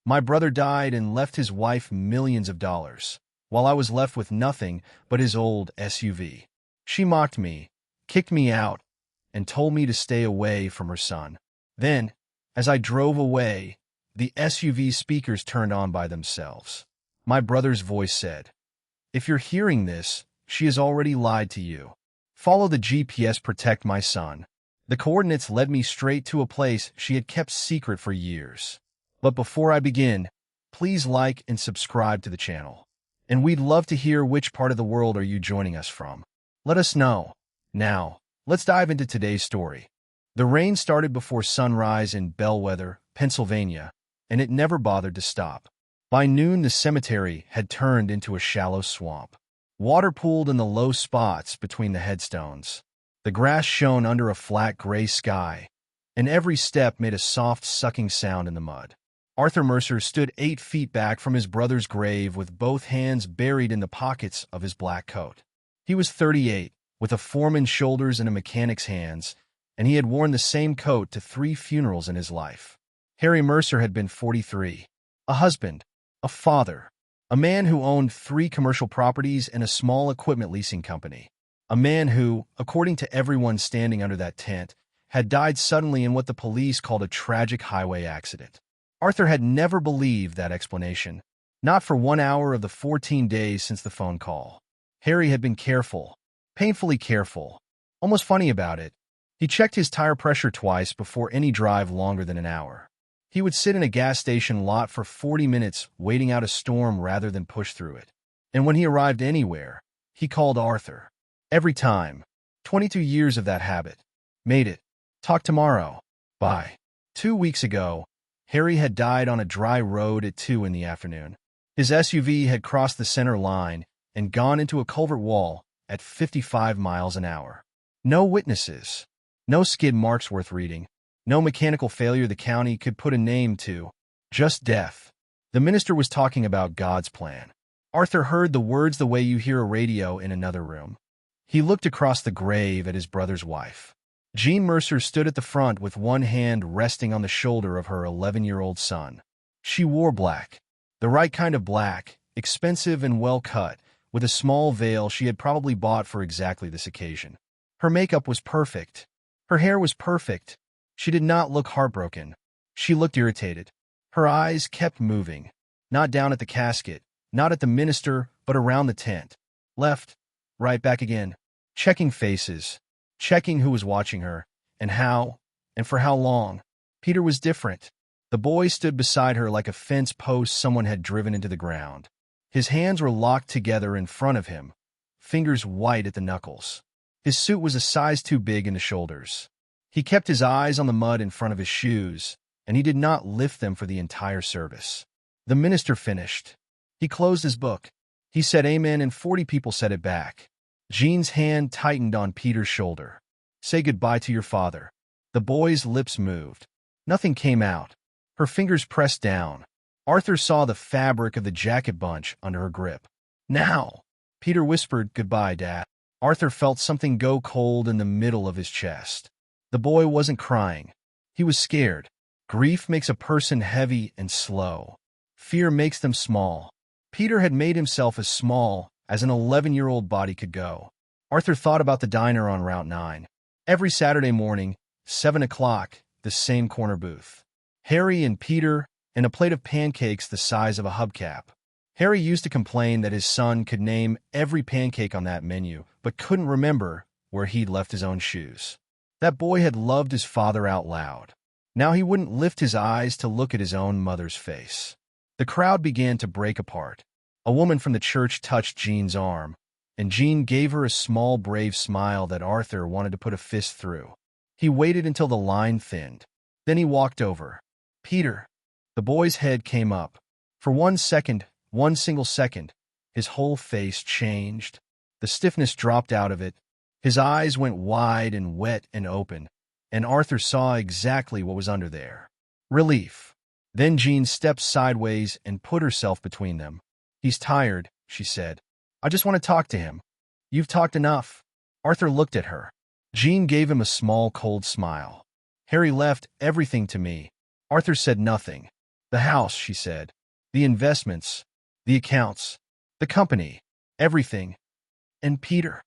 My brother died and left his wife millions of dollars, while I was left with nothing but his old SUV. She mocked me, kicked me out, and told me to stay away from her son. Then, as I drove away, the SUV speakers turned on by themselves. My brother's voice said, "If you're hearing this, she has already lied to you. Follow the GPS, protect my son." The coordinates led me straight to a place she had kept secret for years. But before I begin, please like and subscribe to the channel. And we'd love to hear which part of the world are you joining us from. Let us know. Now, let's dive into today's story. The rain started before sunrise in Bellwether, Pennsylvania, and it never bothered to stop. By noon, the cemetery had turned into a shallow swamp. Water pooled in the low spots between the headstones. The grass shone under a flat gray sky, and every step made a soft sucking sound in the mud. Arthur Mercer stood 8 feet back from his brother's grave with both hands buried in the pockets of his black coat. He was 38, with a foreman's shoulders and a mechanic's hands, and he had worn the same coat to 3 funerals in his life. Harry Mercer had been 43, a husband, a father, a man who owned 3 commercial properties and a small equipment leasing company. A man who, according to everyone standing under that tent, had died suddenly in what the police called a tragic highway accident. Arthur had never believed that explanation, not for 1 hour of the 14 days since the phone call. Harry had been careful, painfully careful, almost funny about it. He checked his tire pressure twice before any drive longer than an hour. He would sit in a gas station lot for 40 minutes waiting out a storm rather than push through it. And when he arrived anywhere, he called Arthur. Every time. 22 years of that habit. Made it. Talk tomorrow. Bye. 2 weeks ago, Harry had died on a dry road at 2 in the afternoon. His SUV had crossed the center line and gone into a culvert wall at 55 miles an hour. No witnesses. No skid marks worth reading. No mechanical failure the county could put a name to. Just death. The minister was talking about God's plan. Arthur heard the words the way you hear a radio in another room. He looked across the grave at his brother's wife. Jean Mercer stood at the front with one hand resting on the shoulder of her 11-year-old son. She wore black. The right kind of black, expensive and well-cut, with a small veil she had probably bought for exactly this occasion. Her makeup was perfect. Her hair was perfect. She did not look heartbroken. She looked irritated. Her eyes kept moving, not down at the casket, not at the minister, but around the tent. Left, right, back again, checking faces, checking who was watching her, and how, and for how long. Peter was different. The boy stood beside her like a fence post someone had driven into the ground. His hands were locked together in front of him, fingers white at the knuckles. His suit was a size too big in the shoulders. He kept his eyes on the mud in front of his shoes, and he did not lift them for the entire service. The minister finished. He closed his book. He said amen, and 40 people said it back. Jean's hand tightened on Peter's shoulder. Say goodbye to your father. The boy's lips moved. Nothing came out. Her fingers pressed down. Arthur saw the fabric of the jacket bunch under her grip. Now, Peter whispered, "Goodbye, Dad." Arthur felt something go cold in the middle of his chest. The boy wasn't crying. He was scared. Grief makes a person heavy and slow. Fear makes them small. Peter had made himself as small as an 11-year-old body could go. Arthur thought about the diner on Route 9. Every Saturday morning, 7 o'clock, the same corner booth. Harry and Peter, and a plate of pancakes the size of a hubcap. Harry used to complain that his son could name every pancake on that menu, but couldn't remember where he'd left his own shoes. That boy had loved his father out loud. Now he wouldn't lift his eyes to look at his own mother's face. The crowd began to break apart. A woman from the church touched Jean's arm, and Jean gave her a small, brave smile that Arthur wanted to put a fist through. He waited until the line thinned. Then he walked over. Peter. The boy's head came up. For 1 second, one single second, his whole face changed. The stiffness dropped out of it. His eyes went wide and wet and open, and Arthur saw exactly what was under there. Relief. Then Jean stepped sideways and put herself between them. He's tired, she said. I just want to talk to him. You've talked enough. Arthur looked at her. Jean gave him a small, cold smile. Harry left everything to me. Arthur said nothing. The house, she said. The investments. The accounts. The company. Everything. And Peter.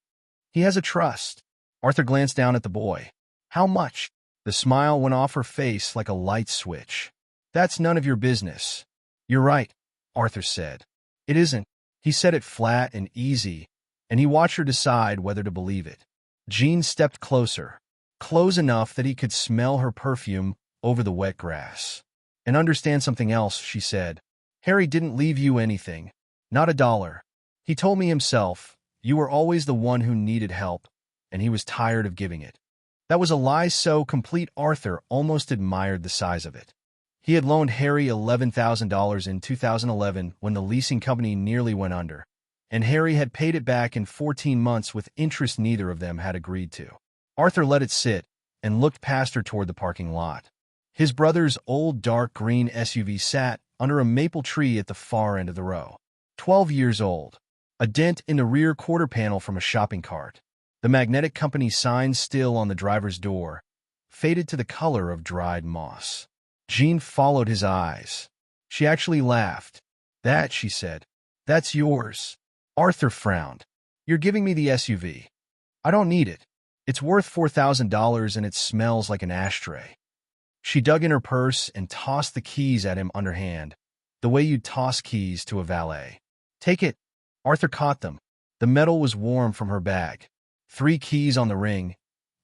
He has a trust. Arthur glanced down at the boy. How much? The smile went off her face like a light switch. That's none of your business. You're right, Arthur said. It isn't. He said it flat and easy, and he watched her decide whether to believe it. Jean stepped closer, close enough that he could smell her perfume over the wet grass. And understand something else, she said. Harry didn't leave you anything. Not a dollar. He told me himself, you were always the one who needed help, and he was tired of giving it. That was a lie so complete Arthur almost admired the size of it. He had loaned Harry $11,000 in 2011 when the leasing company nearly went under, and Harry had paid it back in 14 months with interest neither of them had agreed to. Arthur let it sit and looked past her toward the parking lot. His brother's old dark green SUV sat under a maple tree at the far end of the row. 12 years old. A dent in the rear quarter panel from a shopping cart. The magnetic company sign still on the driver's door, faded to the color of dried moss. Jean followed his eyes. She actually laughed. That, she said. That's yours. Arthur frowned. You're giving me the SUV. I don't need it. It's worth $4,000 and it smells like an ashtray. She dug in her purse and tossed the keys at him underhand, the way you'd toss keys to a valet. Take it. Arthur caught them. The metal was warm from her bag. 3 keys on the ring,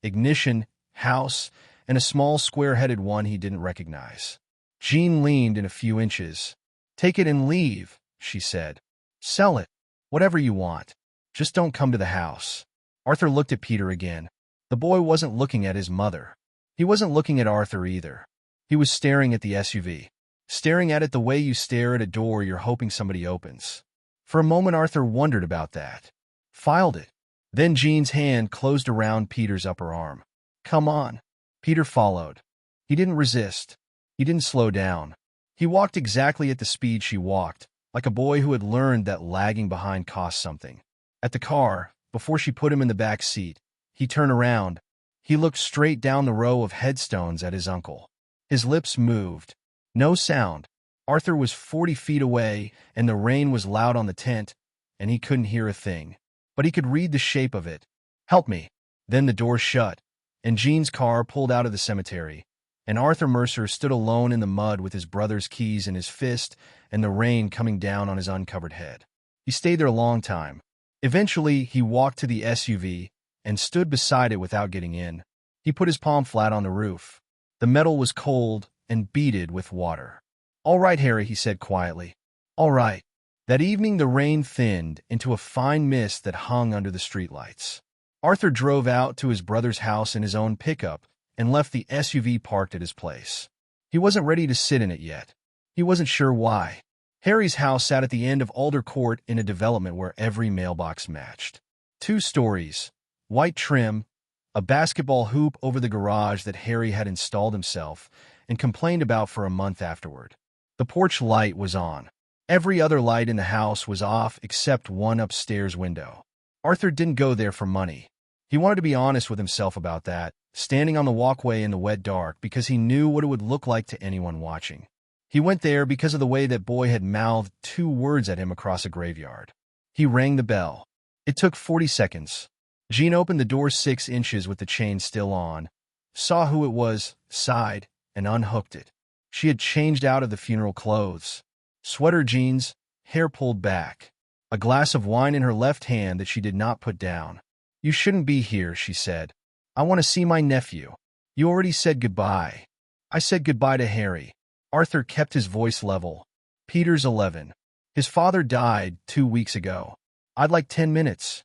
ignition, house, and a small square-headed one he didn't recognize. Jean leaned in a few inches. Take it and leave, she said. Sell it. Whatever you want. Just don't come to the house. Arthur looked at Peter again. The boy wasn't looking at his mother. He wasn't looking at Arthur either. He was staring at the SUV. Staring at it the way you stare at a door you're hoping somebody opens. For a moment Arthur wondered about that. Filed it. Then Jean's hand closed around Peter's upper arm. Come on. Peter followed. He didn't resist. He didn't slow down. He walked exactly at the speed she walked, like a boy who had learned that lagging behind cost something. At the car, before she put him in the back seat, he turned around. He looked straight down the row of headstones at his uncle. His lips moved. No sound. Arthur was 40 feet away, and the rain was loud on the tent, and he couldn't hear a thing. But he could read the shape of it. Help me. Then the door shut, and Jean's car pulled out of the cemetery, and Arthur Mercer stood alone in the mud with his brother's keys in his fist and the rain coming down on his uncovered head. He stayed there a long time. Eventually, he walked to the SUV and stood beside it without getting in. He put his palm flat on the roof. The metal was cold and beaded with water. All right, Harry, he said quietly. All right. That evening the rain thinned into a fine mist that hung under the streetlights. Arthur drove out to his brother's house in his own pickup and left the SUV parked at his place. He wasn't ready to sit in it yet. He wasn't sure why. Harry's house sat at the end of Alder Court in a development where every mailbox matched. 2 stories, white trim, a basketball hoop over the garage that Harry had installed himself and complained about for a month afterward. The porch light was on. Every other light in the house was off except one upstairs window. Arthur didn't go there for money. He wanted to be honest with himself about that, standing on the walkway in the wet dark because he knew what it would look like to anyone watching. He went there because of the way that boy had mouthed 2 words at him across a graveyard. He rang the bell. It took 40 seconds. Jean opened the door 6 inches with the chain still on, saw who it was, sighed, and unhooked it. She had changed out of the funeral clothes. Sweater jeans, hair pulled back. A glass of wine in her left hand that she did not put down. You shouldn't be here, she said. I want to see my nephew. You already said goodbye. I said goodbye to Harry. Arthur kept his voice level. Peter's 11. His father died 2 weeks ago. I'd like 10 minutes.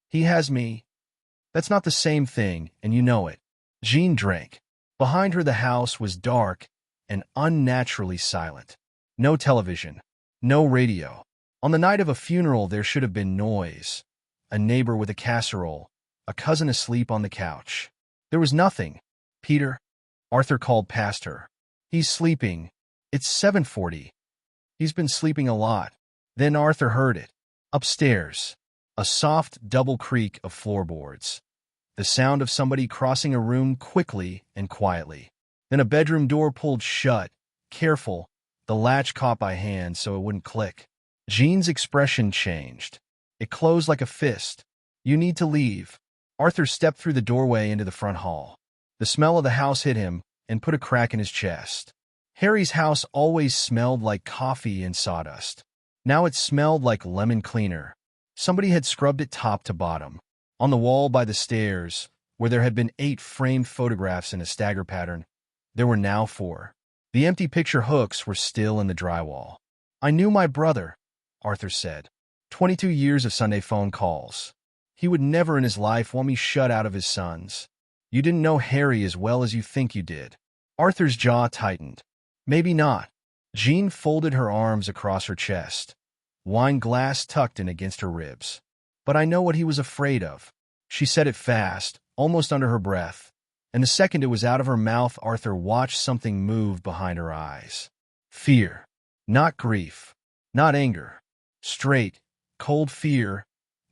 He has me. That's not the same thing, and you know it. Jean drank. Behind her the house was dark and unnaturally silent. No television. No radio. On the night of a funeral there should have been noise. A neighbor with a casserole. A cousin asleep on the couch. There was nothing. Peter? Arthur called past her. He's sleeping. It's 7:40. He's been sleeping a lot. Then Arthur heard it. Upstairs. A soft double creak of floorboards. The sound of somebody crossing a room quickly and quietly. Then a bedroom door pulled shut, careful, The latch caught my hand so it wouldn't click. Jean's expression changed. It closed like a fist. You need to leave. Arthur stepped through the doorway into the front hall. The smell of the house hit him and put a crack in his chest. Harry's house always smelled like coffee and sawdust. Now it smelled like lemon cleaner. Somebody had scrubbed it top to bottom. On the wall by the stairs, where there had been 8 framed photographs in a stagger pattern, there were now 4. The empty picture hooks were still in the drywall. I knew my brother, Arthur said. 22 years of Sunday phone calls. He would never in his life want me shut out of his sons. You didn't know Harry as well as you think you did. Arthur's jaw tightened. Maybe not. Jean folded her arms across her chest, wine glass tucked in against her ribs. But I know what he was afraid of. She said it fast, almost under her breath, and the second it was out of her mouth, Arthur watched something move behind her eyes. Fear. Not grief. Not anger. Straight, cold fear,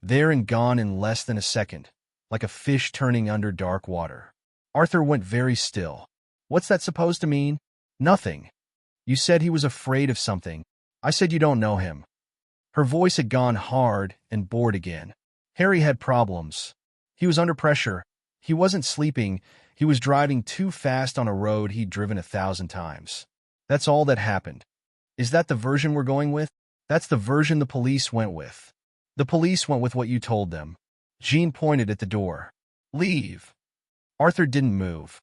there and gone in less than a second, like a fish turning under dark water. Arthur went very still. What's that supposed to mean? Nothing. You said he was afraid of something. I said you don't know him. Her voice had gone hard and bored again. Harry had problems. He was under pressure. He wasn't sleeping. He was driving too fast on a road he'd driven 1,000 times. That's all that happened. Is that the version we're going with? That's the version the police went with. The police went with what you told them. Jean pointed at the door. Leave. Arthur didn't move.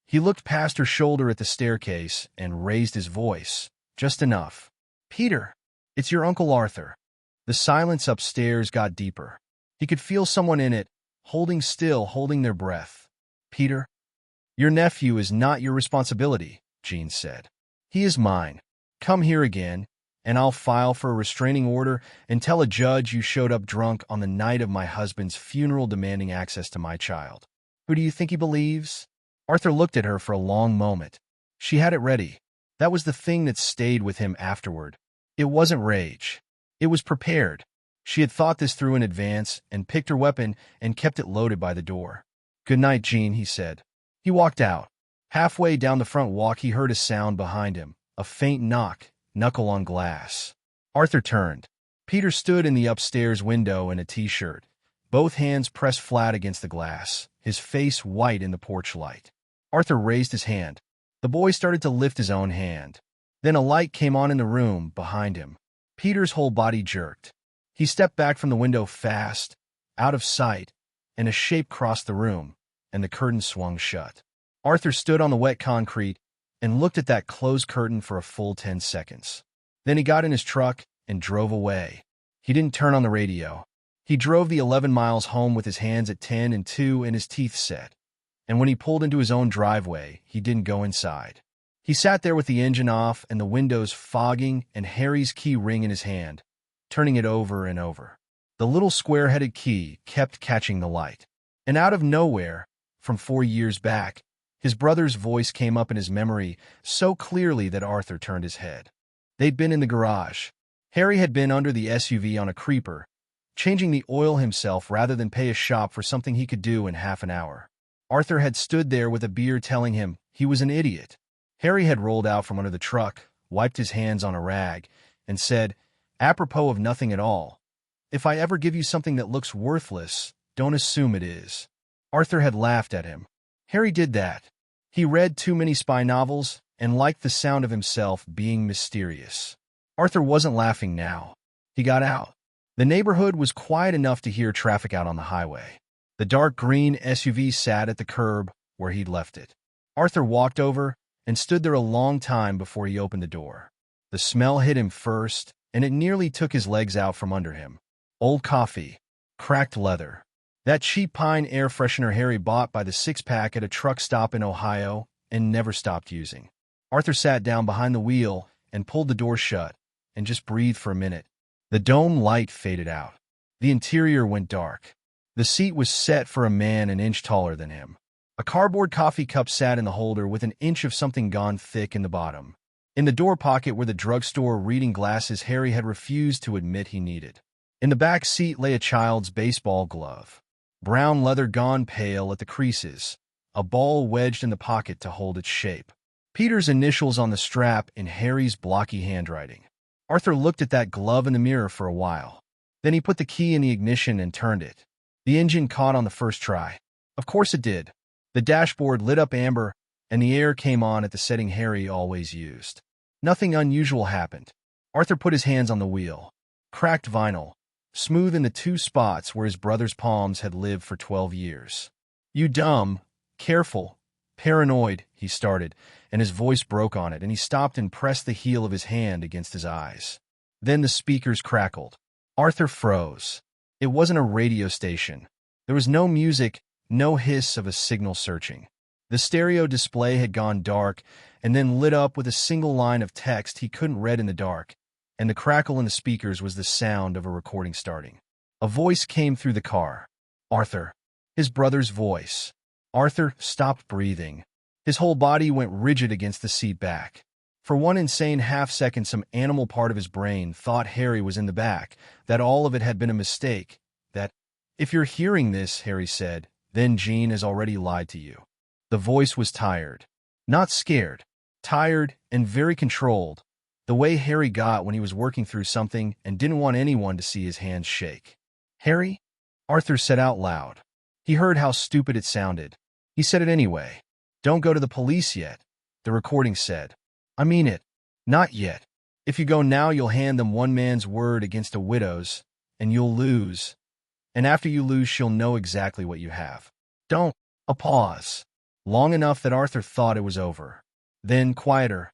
He looked past her shoulder at the staircase and raised his voice, just enough. Peter, it's your Uncle Arthur. The silence upstairs got deeper. He could feel someone in it, holding still, holding their breath. Peter, your nephew is not your responsibility, Jean said. He is mine. Come here again, and I'll file for a restraining order and tell a judge you showed up drunk on the night of my husband's funeral demanding access to my child. Who do you think he believes? Arthur looked at her for a long moment. She had it ready. That was the thing that stayed with him afterward. It wasn't rage. It was prepared. She had thought this through in advance and picked her weapon and kept it loaded by the door. Good night, Jean, he said. He walked out. Halfway down the front walk, he heard a sound behind him, a faint knock, knuckle on glass. Arthur turned. Peter stood in the upstairs window in a t-shirt, both hands pressed flat against the glass, his face white in the porch light. Arthur raised his hand. The boy started to lift his own hand. Then a light came on in the room behind him. Peter's whole body jerked. He stepped back from the window fast, out of sight, and a shape crossed the room, and the curtain swung shut. Arthur stood on the wet concrete and looked at that closed curtain for a full 10 seconds. Then he got in his truck and drove away. He didn't turn on the radio. He drove the 11 miles home with his hands at 10 and 2 and his teeth set. And when he pulled into his own driveway, he didn't go inside. He sat there with the engine off and the windows fogging and Harry's key ring in his hand, turning it over and over. The little square-headed key kept catching the light. And out of nowhere, from 4 years back, his brother's voice came up in his memory so clearly that Arthur turned his head. They'd been in the garage. Harry had been under the SUV on a creeper, changing the oil himself rather than pay a shop for something he could do in half an hour. Arthur had stood there with a beer telling him he was an idiot. Harry had rolled out from under the truck, wiped his hands on a rag, and said, apropos of nothing at all, if I ever give you something that looks worthless, don't assume it is. Arthur had laughed at him. Harry did that. He read too many spy novels and liked the sound of himself being mysterious. Arthur wasn't laughing now. He got out. The neighborhood was quiet enough to hear traffic out on the highway. The dark green SUV sat at the curb where he'd left it. Arthur walked over and stood there a long time before he opened the door. The smell hit him first, and it nearly took his legs out from under him. Old coffee, cracked leather. That cheap pine air freshener Harry bought by the six-pack at a truck stop in Ohio and never stopped using. Arthur sat down behind the wheel and pulled the door shut and just breathed for a minute. The dome light faded out. The interior went dark. The seat was set for a man an inch taller than him. A cardboard coffee cup sat in the holder with an inch of something gone thick in the bottom. In the door pocket were the drugstore reading glasses Harry had refused to admit he needed. In the back seat lay a child's baseball glove. Brown leather gone pale at the creases, a ball wedged in the pocket to hold its shape. Peter's initials on the strap in Harry's blocky handwriting. Arthur looked at that glove in the mirror for a while. Then he put the key in the ignition and turned it. The engine caught on the first try. Of course it did. The dashboard lit up amber, and the air came on at the setting Harry always used. Nothing unusual happened. Arthur put his hands on the wheel. Cracked vinyl, smooth in the two spots where his brother's palms had lived for 12 years. "You dumb, careful, paranoid," he started, and his voice broke on it, and he stopped and pressed the heel of his hand against his eyes. Then the speakers crackled. Arthur froze. It wasn't a radio station. There was no music, no hiss of a signal searching. The stereo display had gone dark and then lit up with a single line of text he couldn't read in the dark, and the crackle in the speakers was the sound of a recording starting. A voice came through the car. Arthur. His brother's voice. Arthur stopped breathing. His whole body went rigid against the seat back. For one insane half-second, some animal part of his brain thought Harry was in the back, that all of it had been a mistake, that, "If you're hearing this," Harry said, "then Jean has already lied to you." The voice was tired. Not scared. Tired and very controlled, the way Harry got when he was working through something and didn't want anyone to see his hands shake. "Harry?" Arthur said out loud. He heard how stupid it sounded. He said it anyway. "Don't go to the police yet," the recording said. "I mean it. Not yet. If you go now, you'll hand them one man's word against a widow's, and you'll lose. And after you lose, she'll know exactly what you have. Don't." A pause. Long enough that Arthur thought it was over. Then, quieter.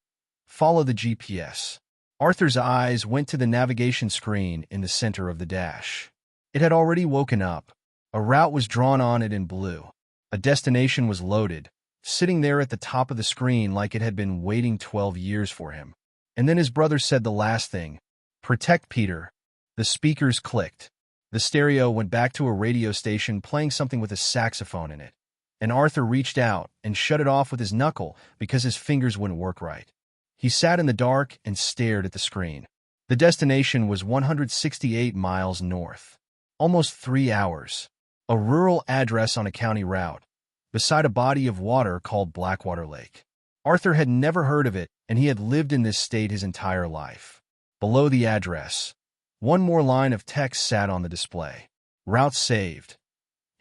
"Follow the GPS." Arthur's eyes went to the navigation screen in the center of the dash. It had already woken up. A route was drawn on it in blue. A destination was loaded, sitting there at the top of the screen like it had been waiting 12 years for him. And then his brother said the last thing. "Protect Peter." The speakers clicked. The stereo went back to a radio station playing something with a saxophone in it. And Arthur reached out and shut it off with his knuckle because his fingers wouldn't work right. He sat in the dark and stared at the screen. The destination was 168 miles north. Almost 3 hours. A rural address on a county route, beside a body of water called Blackwater Lake. Arthur had never heard of it, and he had lived in this state his entire life. Below the address, one more line of text sat on the display. Route saved.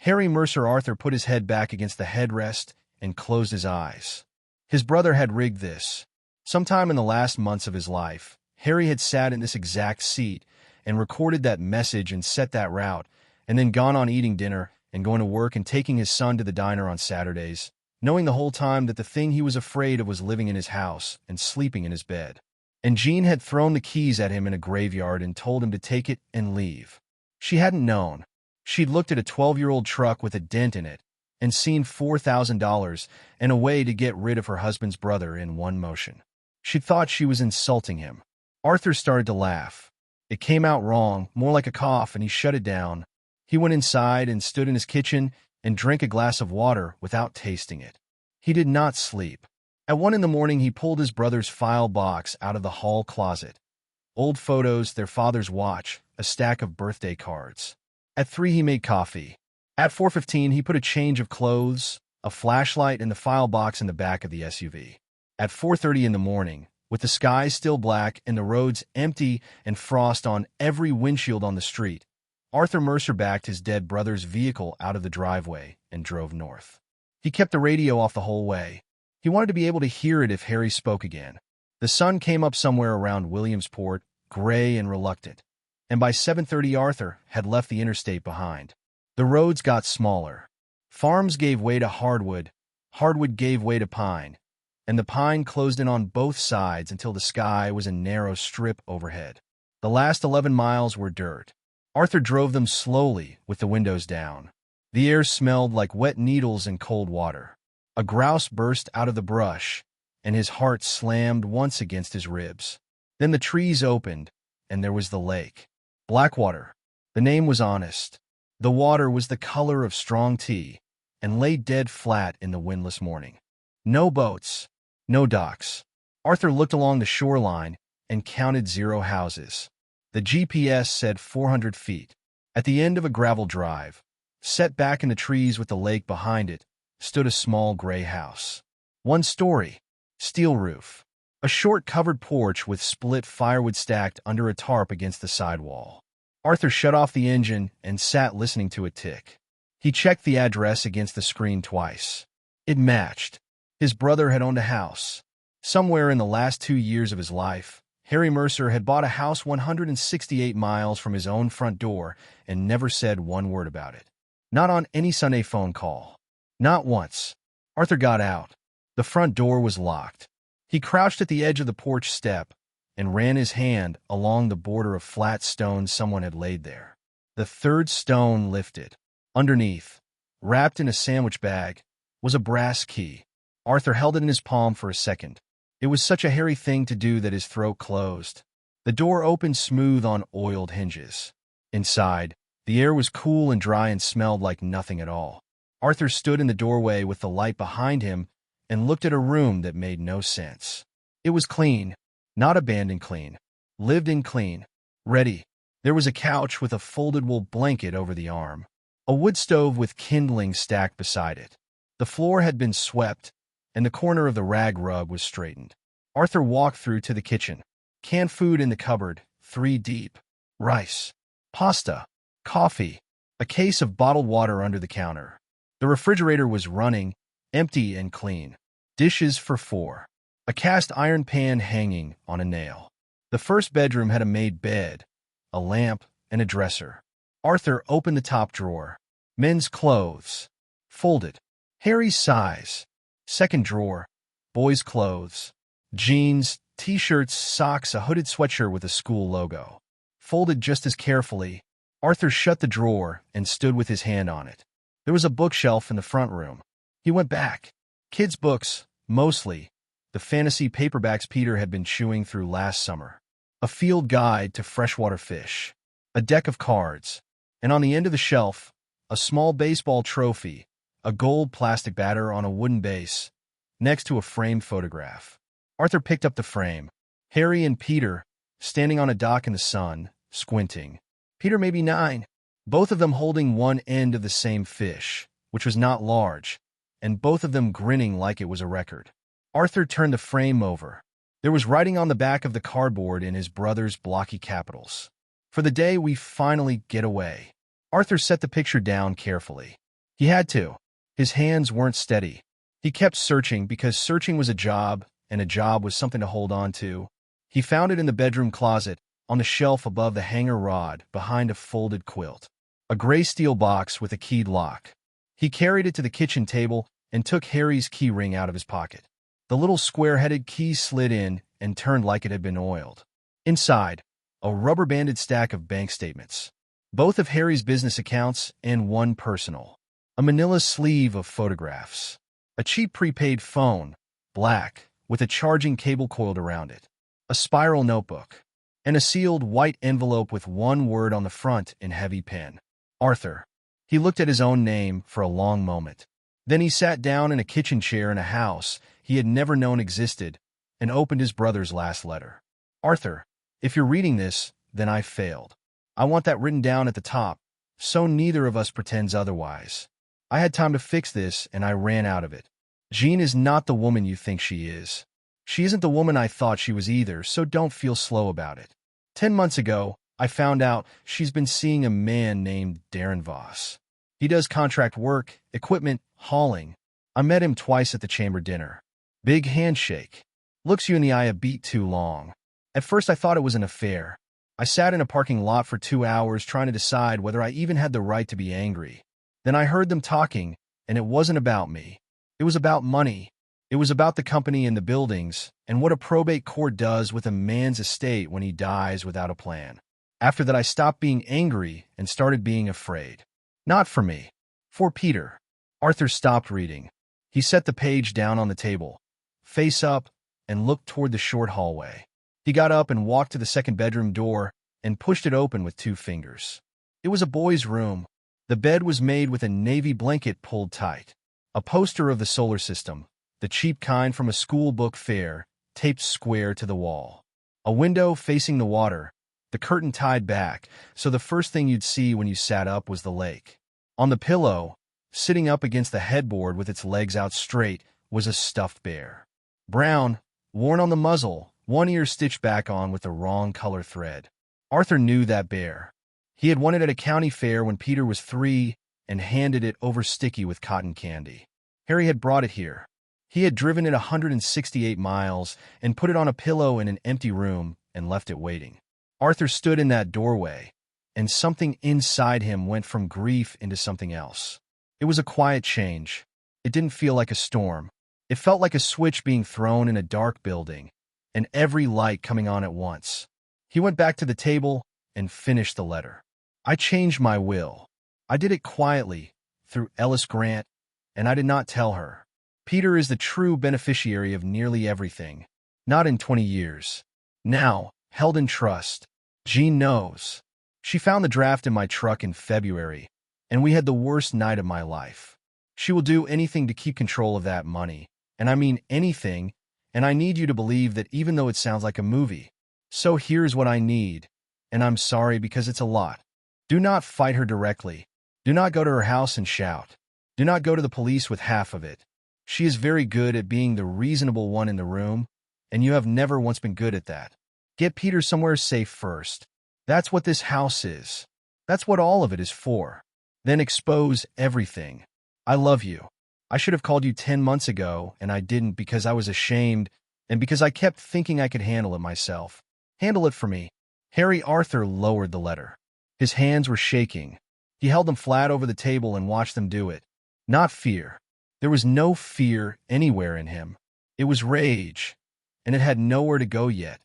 Harry Mercer. Arthur put his head back against the headrest and closed his eyes. His brother had rigged this. Sometime in the last months of his life, Harry had sat in this exact seat and recorded that message and set that route, and then gone on eating dinner and going to work and taking his son to the diner on Saturdays, knowing the whole time that the thing he was afraid of was living in his house and sleeping in his bed. And Jean had thrown the keys at him in a graveyard and told him to take it and leave. She hadn't known. She'd looked at a 12-year-old truck with a dent in it and seen $4,000 and a way to get rid of her husband's brother in one motion. She thought she was insulting him. Arthur started to laugh. It came out wrong, more like a cough, and he shut it down. He went inside and stood in his kitchen and drank a glass of water without tasting it. He did not sleep. At 1 a.m, he pulled his brother's file box out of the hall closet. Old photos, their father's watch, a stack of birthday cards. At 3, he made coffee. At 4:15, he put a change of clothes, a flashlight, and the file box in the back of the SUV. At 4:30 in the morning, with the sky still black and the roads empty and frost on every windshield on the street, Arthur Mercer backed his dead brother's vehicle out of the driveway and drove north. He kept the radio off the whole way. He wanted to be able to hear it if Harry spoke again. The sun came up somewhere around Williamsport, gray and reluctant, and by 7:30 Arthur had left the interstate behind. The roads got smaller. Farms gave way to hardwood, hardwood gave way to pine, and the pine closed in on both sides until the sky was a narrow strip overhead. The last 11 miles were dirt. Arthur drove them slowly with the windows down. The air smelled like wet needles and cold water. A grouse burst out of the brush, and his heart slammed once against his ribs. Then the trees opened, and there was the lake. Blackwater. The name was honest. The water was the color of strong tea, and lay dead flat in the windless morning. No boats. No docks. Arthur looked along the shoreline and counted 0 houses. The GPS said 400 feet. At the end of a gravel drive, set back in the trees with the lake behind it, stood a small gray house. 1 story. Steel roof. A short covered porch with split firewood stacked under a tarp against the sidewall. Arthur shut off the engine and sat listening to it tick. He checked the address against the screen twice. It matched. His brother had owned a house. Somewhere in the last 2 years of his life, Harry Mercer had bought a house 168 miles from his own front door and never said one word about it. Not on any Sunday phone call. Not once. Arthur got out. The front door was locked. He crouched at the edge of the porch step and ran his hand along the border of flat stones someone had laid there. The third stone lifted. Underneath, wrapped in a sandwich bag, was a brass key. Arthur held it in his palm for a second. It was such a hairy thing to do that his throat closed. The door opened smooth on oiled hinges. Inside, the air was cool and dry and smelled like nothing at all. Arthur stood in the doorway with the light behind him and looked at a room that made no sense. It was clean, not abandoned clean, lived in clean, ready. There was a couch with a folded wool blanket over the arm, a wood stove with kindling stacked beside it. The floor had been swept, and the corner of the rag rug was straightened. Arthur walked through to the kitchen. Canned food in the cupboard, 3 deep. Rice, pasta, coffee, a case of bottled water under the counter. The refrigerator was running, empty and clean. Dishes for 4. A cast iron pan hanging on a nail. The first bedroom had a made bed, a lamp, and a dresser. Arthur opened the top drawer. Men's clothes. Folded. Harry's size. Second drawer. Boys' clothes. Jeans, t-shirts, socks, a hooded sweatshirt with a school logo. Folded just as carefully. Arthur shut the drawer and stood with his hand on it. There was a bookshelf in the front room. He went back. Kids' books, mostly. The fantasy paperbacks Peter had been chewing through last summer. A field guide to freshwater fish. A deck of cards. And on the end of the shelf, a small baseball trophy, a gold plastic batter on a wooden base, next to a framed photograph. Arthur picked up the frame. Harry and Peter, standing on a dock in the sun, squinting. Peter may be 9, both of them holding one end of the same fish, which was not large, and both of them grinning like it was a record. Arthur turned the frame over. There was writing on the back of the cardboard in his brother's blocky capitals. For the day we finally get away. Arthur set the picture down carefully. He had to. His hands weren't steady. He kept searching because searching was a job, and a job was something to hold on to. He found it in the bedroom closet, on the shelf above the hanger rod, behind a folded quilt. A gray steel box with a keyed lock. He carried it to the kitchen table and took Harry's key ring out of his pocket. The little square-headed key slid in and turned like it had been oiled. Inside, a rubber-banded stack of bank statements. Both of Harry's business accounts and one personal. A manila sleeve of photographs. A cheap prepaid phone, black, with a charging cable coiled around it. A spiral notebook. And a sealed white envelope with one word on the front in heavy pen. Arthur. He looked at his own name for a long moment. Then he sat down in a kitchen chair in a house he had never known existed and opened his brother's last letter. Arthur, if you're reading this, then I failed. I want that written down at the top, so neither of us pretends otherwise. I had time to fix this, and I ran out of it. Jean is not the woman you think she is. She isn't the woman I thought she was either, so don't feel slow about it. 10 months ago, I found out she's been seeing a man named Darren Voss. He does contract work, equipment, hauling. I met him twice at the chamber dinner. Big handshake. Looks you in the eye a beat too long. At first I thought it was an affair. I sat in a parking lot for 2 hours trying to decide whether I even had the right to be angry. Then I heard them talking, and it wasn't about me. It was about money. It was about the company and the buildings, and what a probate court does with a man's estate when he dies without a plan. After that I stopped being angry and started being afraid. Not for me. For Peter. Arthur stopped reading. He set the page down on the table, face up, and looked toward the short hallway. He got up and walked to the second bedroom door and pushed it open with 2 fingers. It was a boy's room. The bed was made with a navy blanket pulled tight. A poster of the solar system, the cheap kind from a school book fair, taped square to the wall. A window facing the water, the curtain tied back, so the first thing you'd see when you sat up was the lake. On the pillow, sitting up against the headboard with its legs out straight, was a stuffed bear. Brown, worn on the muzzle, one ear stitched back on with the wrong color thread. Arthur knew that bear. He had won it at a county fair when Peter was 3 and handed it over sticky with cotton candy. Harry had brought it here. He had driven it 168 miles and put it on a pillow in an empty room and left it waiting. Arthur stood in that doorway, and something inside him went from grief into something else. It was a quiet change. It didn't feel like a storm. It felt like a switch being thrown in a dark building, and every light coming on at once. He went back to the table and finished the letter. I changed my will. I did it quietly, through Ellis Grant, and I did not tell her. Peter is the true beneficiary of nearly everything. Not in 20 years. Now, held in trust. Jean knows. She found the draft in my truck in February, and we had the worst night of my life. She will do anything to keep control of that money, and I mean anything, and I need you to believe that even though it sounds like a movie. So here's what I need, and I'm sorry because it's a lot. Do not fight her directly. Do not go to her house and shout. Do not go to the police with half of it. She is very good at being the reasonable one in the room, and you have never once been good at that. Get Peter somewhere safe first. That's what this house is. That's what all of it is for. Then expose everything. I love you. I should have called you 10 months ago, and I didn't because I was ashamed and because I kept thinking I could handle it myself. Handle it for me. Harry Arthur lowered the letter. His hands were shaking. He held them flat over the table and watched them do it. Not fear. There was no fear anywhere in him. It was rage, and it had nowhere to go yet,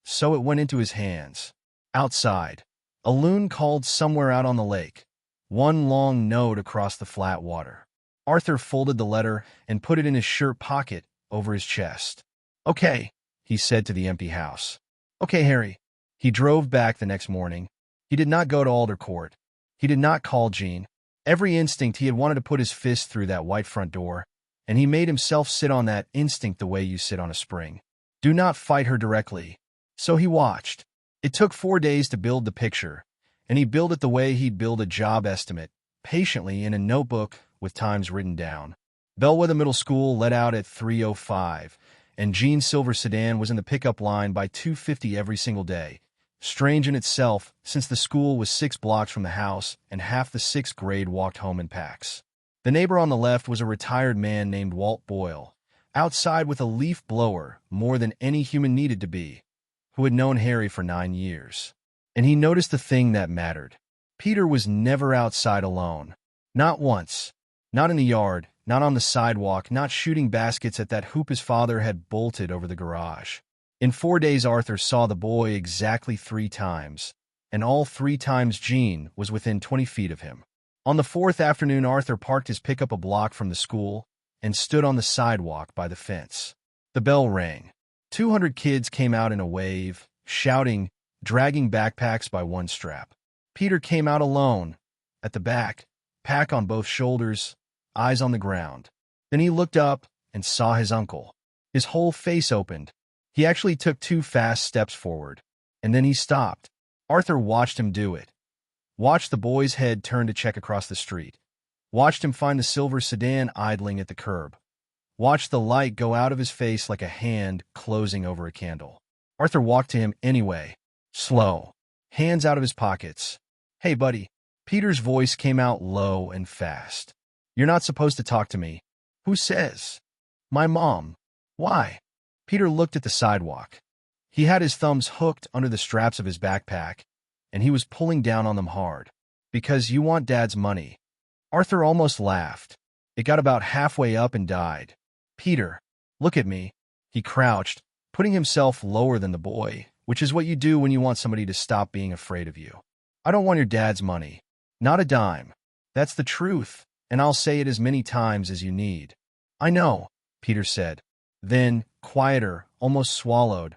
so it went into his hands. Outside, a loon called somewhere out on the lake, one long note across the flat water. Arthur folded the letter and put it in his shirt pocket over his chest. Okay, he said to the empty house. Okay, Harry. He drove back the next morning. He did not go to Alder Court. He did not call Jean. Every instinct he had wanted to put his fist through that white front door, and he made himself sit on that instinct the way you sit on a spring. Do not fight her directly. So he watched. It took 4 days to build the picture, and he built it the way he'd build a job estimate, patiently in a notebook with times written down. Bellwether Middle School let out at 3:05, and Jean's silver sedan was in the pickup line by 2:50 every single day. Strange in itself, since the school was 6 blocks from the house, and half the 6th grade walked home in packs. The neighbor on the left was a retired man named Walt Boyle, outside with a leaf blower more than any human needed to be, who had known Harry for 9 years. And he noticed the thing that mattered. Peter was never outside alone. Not once. Not in the yard, not on the sidewalk, not shooting baskets at that hoop his father had bolted over the garage. In 4 days Arthur saw the boy exactly 3 times, and all 3 times Jean was within 20 feet of him. On the 4th afternoon Arthur parked his pickup a block from the school and stood on the sidewalk by the fence. The bell rang. 200 kids came out in a wave, shouting, dragging backpacks by one strap. Peter came out alone, at the back, pack on both shoulders, eyes on the ground. Then he looked up and saw his uncle. His whole face opened. He actually took 2 fast steps forward, and then he stopped. Arthur watched him do it. Watched the boy's head turn to check across the street. Watched him find the silver sedan idling at the curb. Watched the light go out of his face like a hand closing over a candle. Arthur walked to him anyway, slow, hands out of his pockets. Hey, buddy. Peter's voice came out low and fast. You're not supposed to talk to me. Who says? My mom. Why? Peter looked at the sidewalk. He had his thumbs hooked under the straps of his backpack, and he was pulling down on them hard. Because you want Dad's money. Arthur almost laughed. It got about halfway up and died. Peter, look at me. He crouched, putting himself lower than the boy, which is what you do when you want somebody to stop being afraid of you. I don't want your dad's money. Not a dime. That's the truth, and I'll say it as many times as you need. I know, Peter said. Then, quieter, almost swallowed.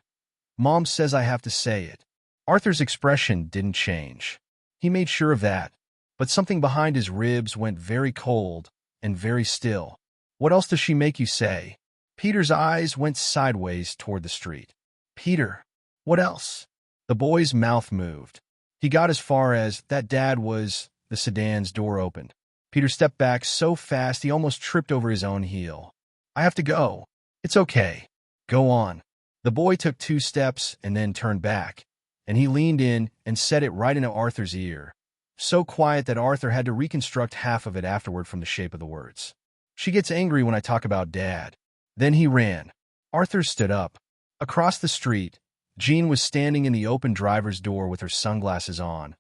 Mom says I have to say it. Arthur's expression didn't change. He made sure of that, but something behind his ribs went very cold and very still. What else does she make you say? Peter's eyes went sideways toward the street. Peter, what else? The boy's mouth moved. He got as far as, that Dad was, the sedan's door opened. Peter stepped back so fast he almost tripped over his own heel. I have to go. It's okay. Go on. The boy took 2 steps and then turned back, and he leaned in and said it right into Arthur's ear, so quiet that Arthur had to reconstruct half of it afterward from the shape of the words. She gets angry when I talk about Dad. Then he ran. Arthur stood up. Across the street, Jean was standing in the open driver's door with her sunglasses on,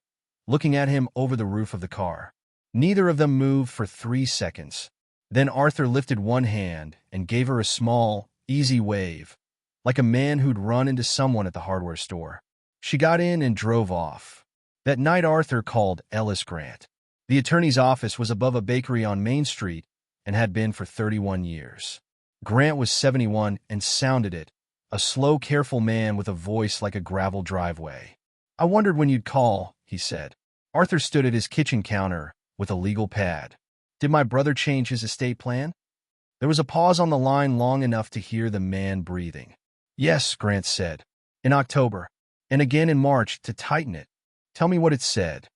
looking at him over the roof of the car. Neither of them moved for 3 seconds. Then Arthur lifted one hand and gave her a small, easy wave, like a man who'd run into someone at the hardware store. She got in and drove off. That night Arthur called Ellis Grant. The attorney's office was above a bakery on Main Street and had been for 31 years. Grant was 71 and sounded it, a slow, careful man with a voice like a gravel driveway. I wondered when you'd call, he said. Arthur stood at his kitchen counter with a legal pad. Did my brother change his estate plan? There was a pause on the line long enough to hear the man breathing. Yes, Grant said. In October, and again in March to tighten it. Tell me what it said.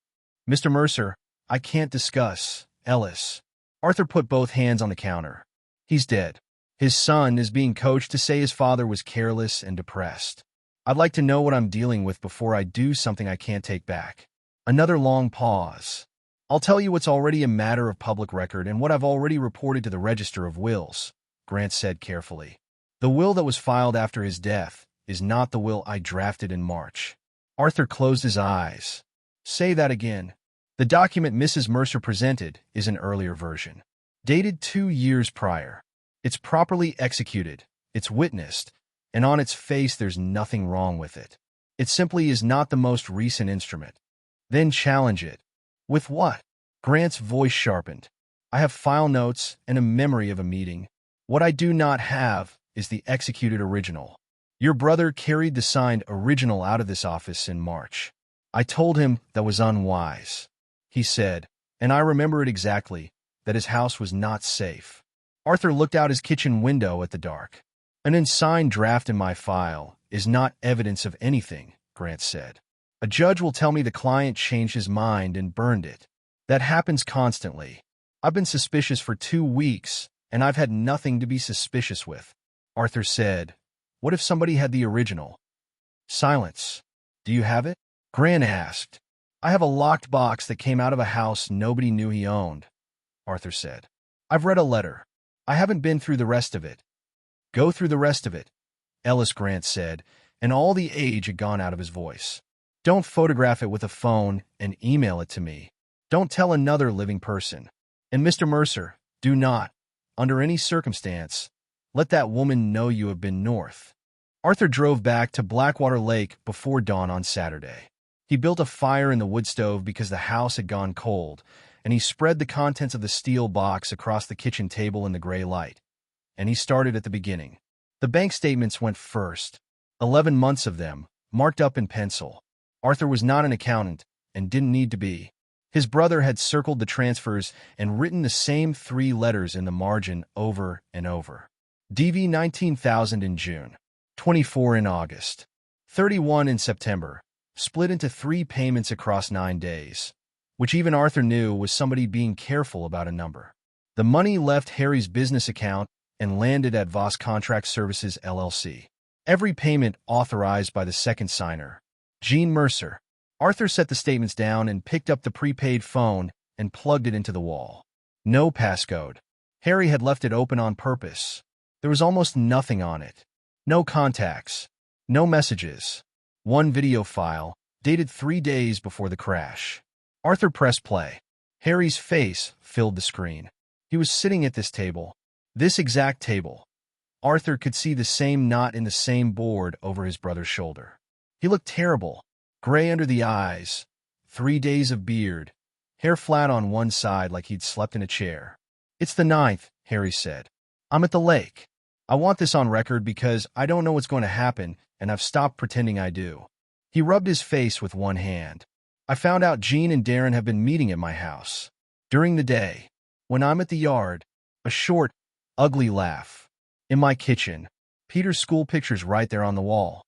Mr. Mercer, I can't discuss. Ellis. Arthur put both hands on the counter. He's dead. His son is being coached to say his father was careless and depressed. I'd like to know what I'm dealing with before I do something I can't take back. Another long pause. I'll tell you what's already a matter of public record and what I've already reported to the Register of Wills, Grant said carefully. The will that was filed after his death is not the will I drafted in March. Arthur closed his eyes. Say that again. The document Mrs. Mercer presented is an earlier version, dated 2 years prior. It's properly executed, it's witnessed, and on its face there's nothing wrong with it. It simply is not the most recent instrument. Then challenge it. With what? Grant's voice sharpened. I have file notes and a memory of a meeting. What I do not have is the executed original. Your brother carried the signed original out of this office in March. I told him that was unwise. He said, and I remember it exactly, that his house was not safe. Arthur looked out his kitchen window at the dark. An unsigned draft in my file is not evidence of anything, Grant said. A judge will tell me the client changed his mind and burned it. That happens constantly. I've been suspicious for 2 weeks, and I've had nothing to be suspicious with. Arthur said, what if somebody had the original? Silence. Do you have it? Grant asked. I have a locked box that came out of a house nobody knew he owned, Arthur said. I've read a letter. I haven't been through the rest of it. Go through the rest of it, Ellis Grant said, and all the age had gone out of his voice. Don't photograph it with a phone and email it to me. Don't tell another living person. And Mr. Mercer, do not, under any circumstance, let that woman know you have been north. Arthur drove back to Blackwater Lake before dawn on Saturday. He built a fire in the wood stove because the house had gone cold, and he spread the contents of the steel box across the kitchen table in the gray light. And he started at the beginning. The bank statements went first, 11 months of them, marked up in pencil. Arthur was not an accountant and didn't need to be. His brother had circled the transfers and written the same 3 letters in the margin over and over. DV 19,000 in June, 24 in August, 31 in September, split into 3 payments across 9 days, which even Arthur knew was somebody being careful about a number. The money left Harry's business account and landed at Voss Contract Services, LLC. Every payment authorized by the second signer, Jean Mercer. Arthur set the statements down and picked up the prepaid phone and plugged it into the wall. No passcode. Harry had left it open on purpose. There was almost nothing on it. No contacts. No messages. One video file, dated 3 days before the crash. Arthur pressed play. Harry's face filled the screen. He was sitting at this table. This exact table. Arthur could see the same knot in the same board over his brother's shoulder. He looked terrible. Gray under the eyes, 3 days of beard, hair flat on one side like he'd slept in a chair. It's the 9th, Harry said. I'm at the lake. I want this on record because I don't know what's going to happen, and I've stopped pretending I do. He rubbed his face with one hand. I found out Jean and Darren have been meeting at my house. During the day, when I'm at the yard, a short, ugly laugh. In my kitchen, Peter's school picture's right there on the wall.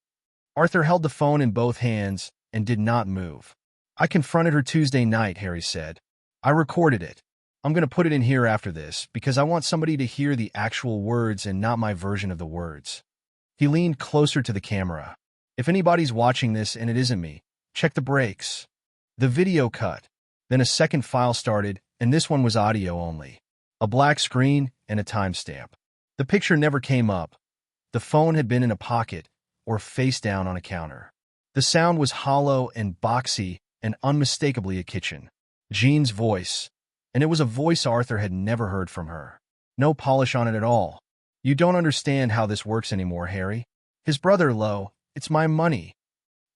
Arthur held the phone in both hands and did not move. I confronted her Tuesday night, Harry said. I recorded it. I'm going to put it in here after this because I want somebody to hear the actual words and not my version of the words. He leaned closer to the camera. If anybody's watching this and it isn't me, check the brakes. The video cut. Then a second file started, and this one was audio only. A black screen and a timestamp. The picture never came up. The phone had been in a pocket or face down on a counter. The sound was hollow and boxy and unmistakably a kitchen. Jean's voice. And it was a voice Arthur had never heard from her. No polish on it at all. You don't understand how this works anymore, Harry. His brother, Lo, it's my money.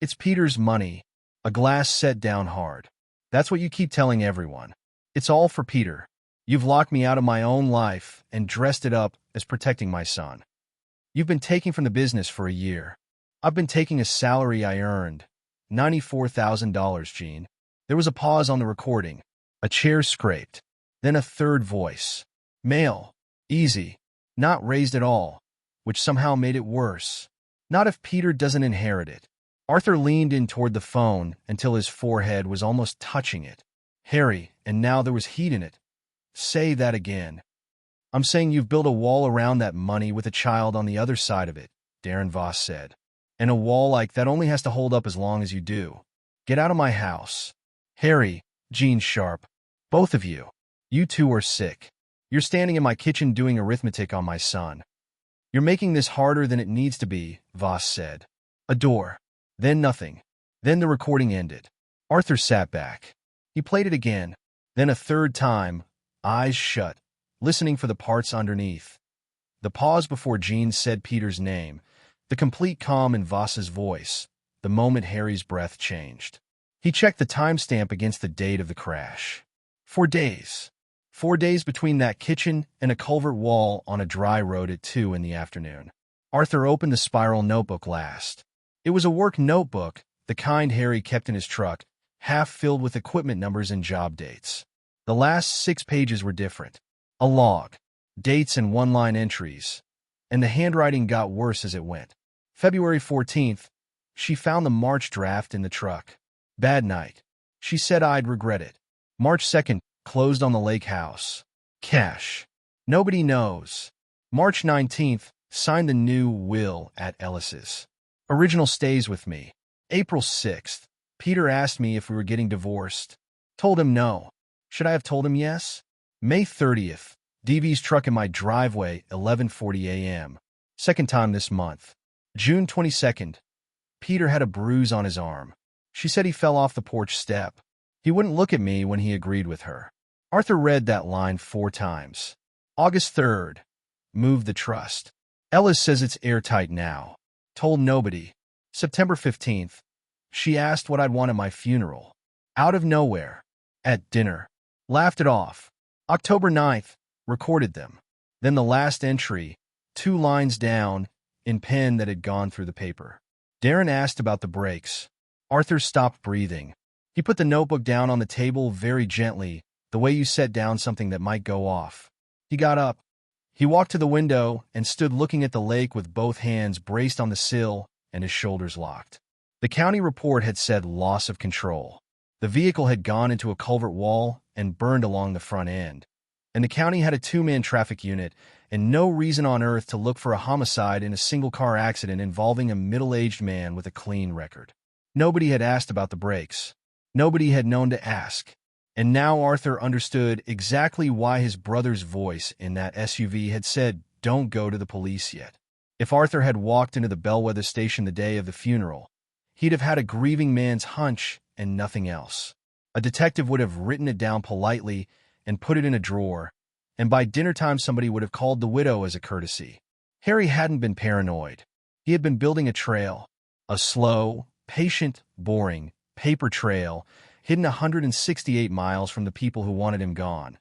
It's Peter's money. A glass set down hard. That's what you keep telling everyone. It's all for Peter. You've locked me out of my own life and dressed it up as protecting my son. You've been taking from the business for a year. I've been taking a salary I earned. $94,000, Jean. There was a pause on the recording. A chair scraped. Then a third voice. Male. Easy. Not raised at all. Which somehow made it worse. Not if Peter doesn't inherit it. Arthur leaned in toward the phone until his forehead was almost touching it. Harry, and now there was heat in it. Say that again. I'm saying you've built a wall around that money with a child on the other side of it, Darren Voss said. And a wall like that only has to hold up as long as you do. Get out of my house. Harry, Jean sharp. Both of you. You two are sick. You're standing in my kitchen doing arithmetic on my son. You're making this harder than it needs to be, Voss said. A door. Then nothing. Then the recording ended. Arthur sat back. He played it again. Then a third time, eyes shut, listening for the parts underneath. The pause before Jean said Peter's name, the complete calm in Voss's voice, the moment Harry's breath changed. He checked the timestamp against the date of the crash. 4 days. 4 days between that kitchen and a culvert wall on a dry road at 2 in the afternoon. Arthur opened the spiral notebook last. It was a work notebook, the kind Harry kept in his truck, half filled with equipment numbers and job dates. The last 6 pages were different. A log, dates and one-line entries. And the handwriting got worse as it went. February 14th, she found the March draft in the truck. Bad night. She said I'd regret it. March 2nd, closed on the lake house. Cash. Nobody knows. March 19th, signed the new will at Ellis's. Original stays with me. April 6th, Peter asked me if we were getting divorced. Told him no. Should I have told him yes? May 30th, DV's truck in my driveway, 11:40 a.m. Second time this month. June 22nd, Peter had a bruise on his arm. She said he fell off the porch step. He wouldn't look at me when he agreed with her. Arthur read that line 4 times. August 3rd, moved the trust. Ellis says it's airtight now. Told nobody. September 15th, she asked what I'd want at my funeral. Out of nowhere. At dinner. Laughed it off. October 9th, recorded them. Then the last entry, 2 lines down, in pen that had gone through the paper. Darren asked about the brakes. Arthur stopped breathing. He put the notebook down on the table very gently, the way you set down something that might go off. He got up. He walked to the window and stood looking at the lake with both hands braced on the sill and his shoulders locked. The county report had said loss of control. The vehicle had gone into a culvert wall and burned along the front end. And the county had a 2-man traffic unit and no reason on earth to look for a homicide in a single-car accident involving a middle-aged man with a clean record. Nobody had asked about the brakes. Nobody had known to ask. And now Arthur understood exactly why his brother's voice in that SUV had said, "Don't go to the police yet." If Arthur had walked into the Bellwether station the day of the funeral, he'd have had a grieving man's hunch and nothing else. A detective would have written it down politely and put it in a drawer, and by dinner time somebody would have called the widow as a courtesy. Harry hadn't been paranoid. He had been building a trail, a slow, patient, boring, paper trail, hidden 168 miles from the people who wanted him gone,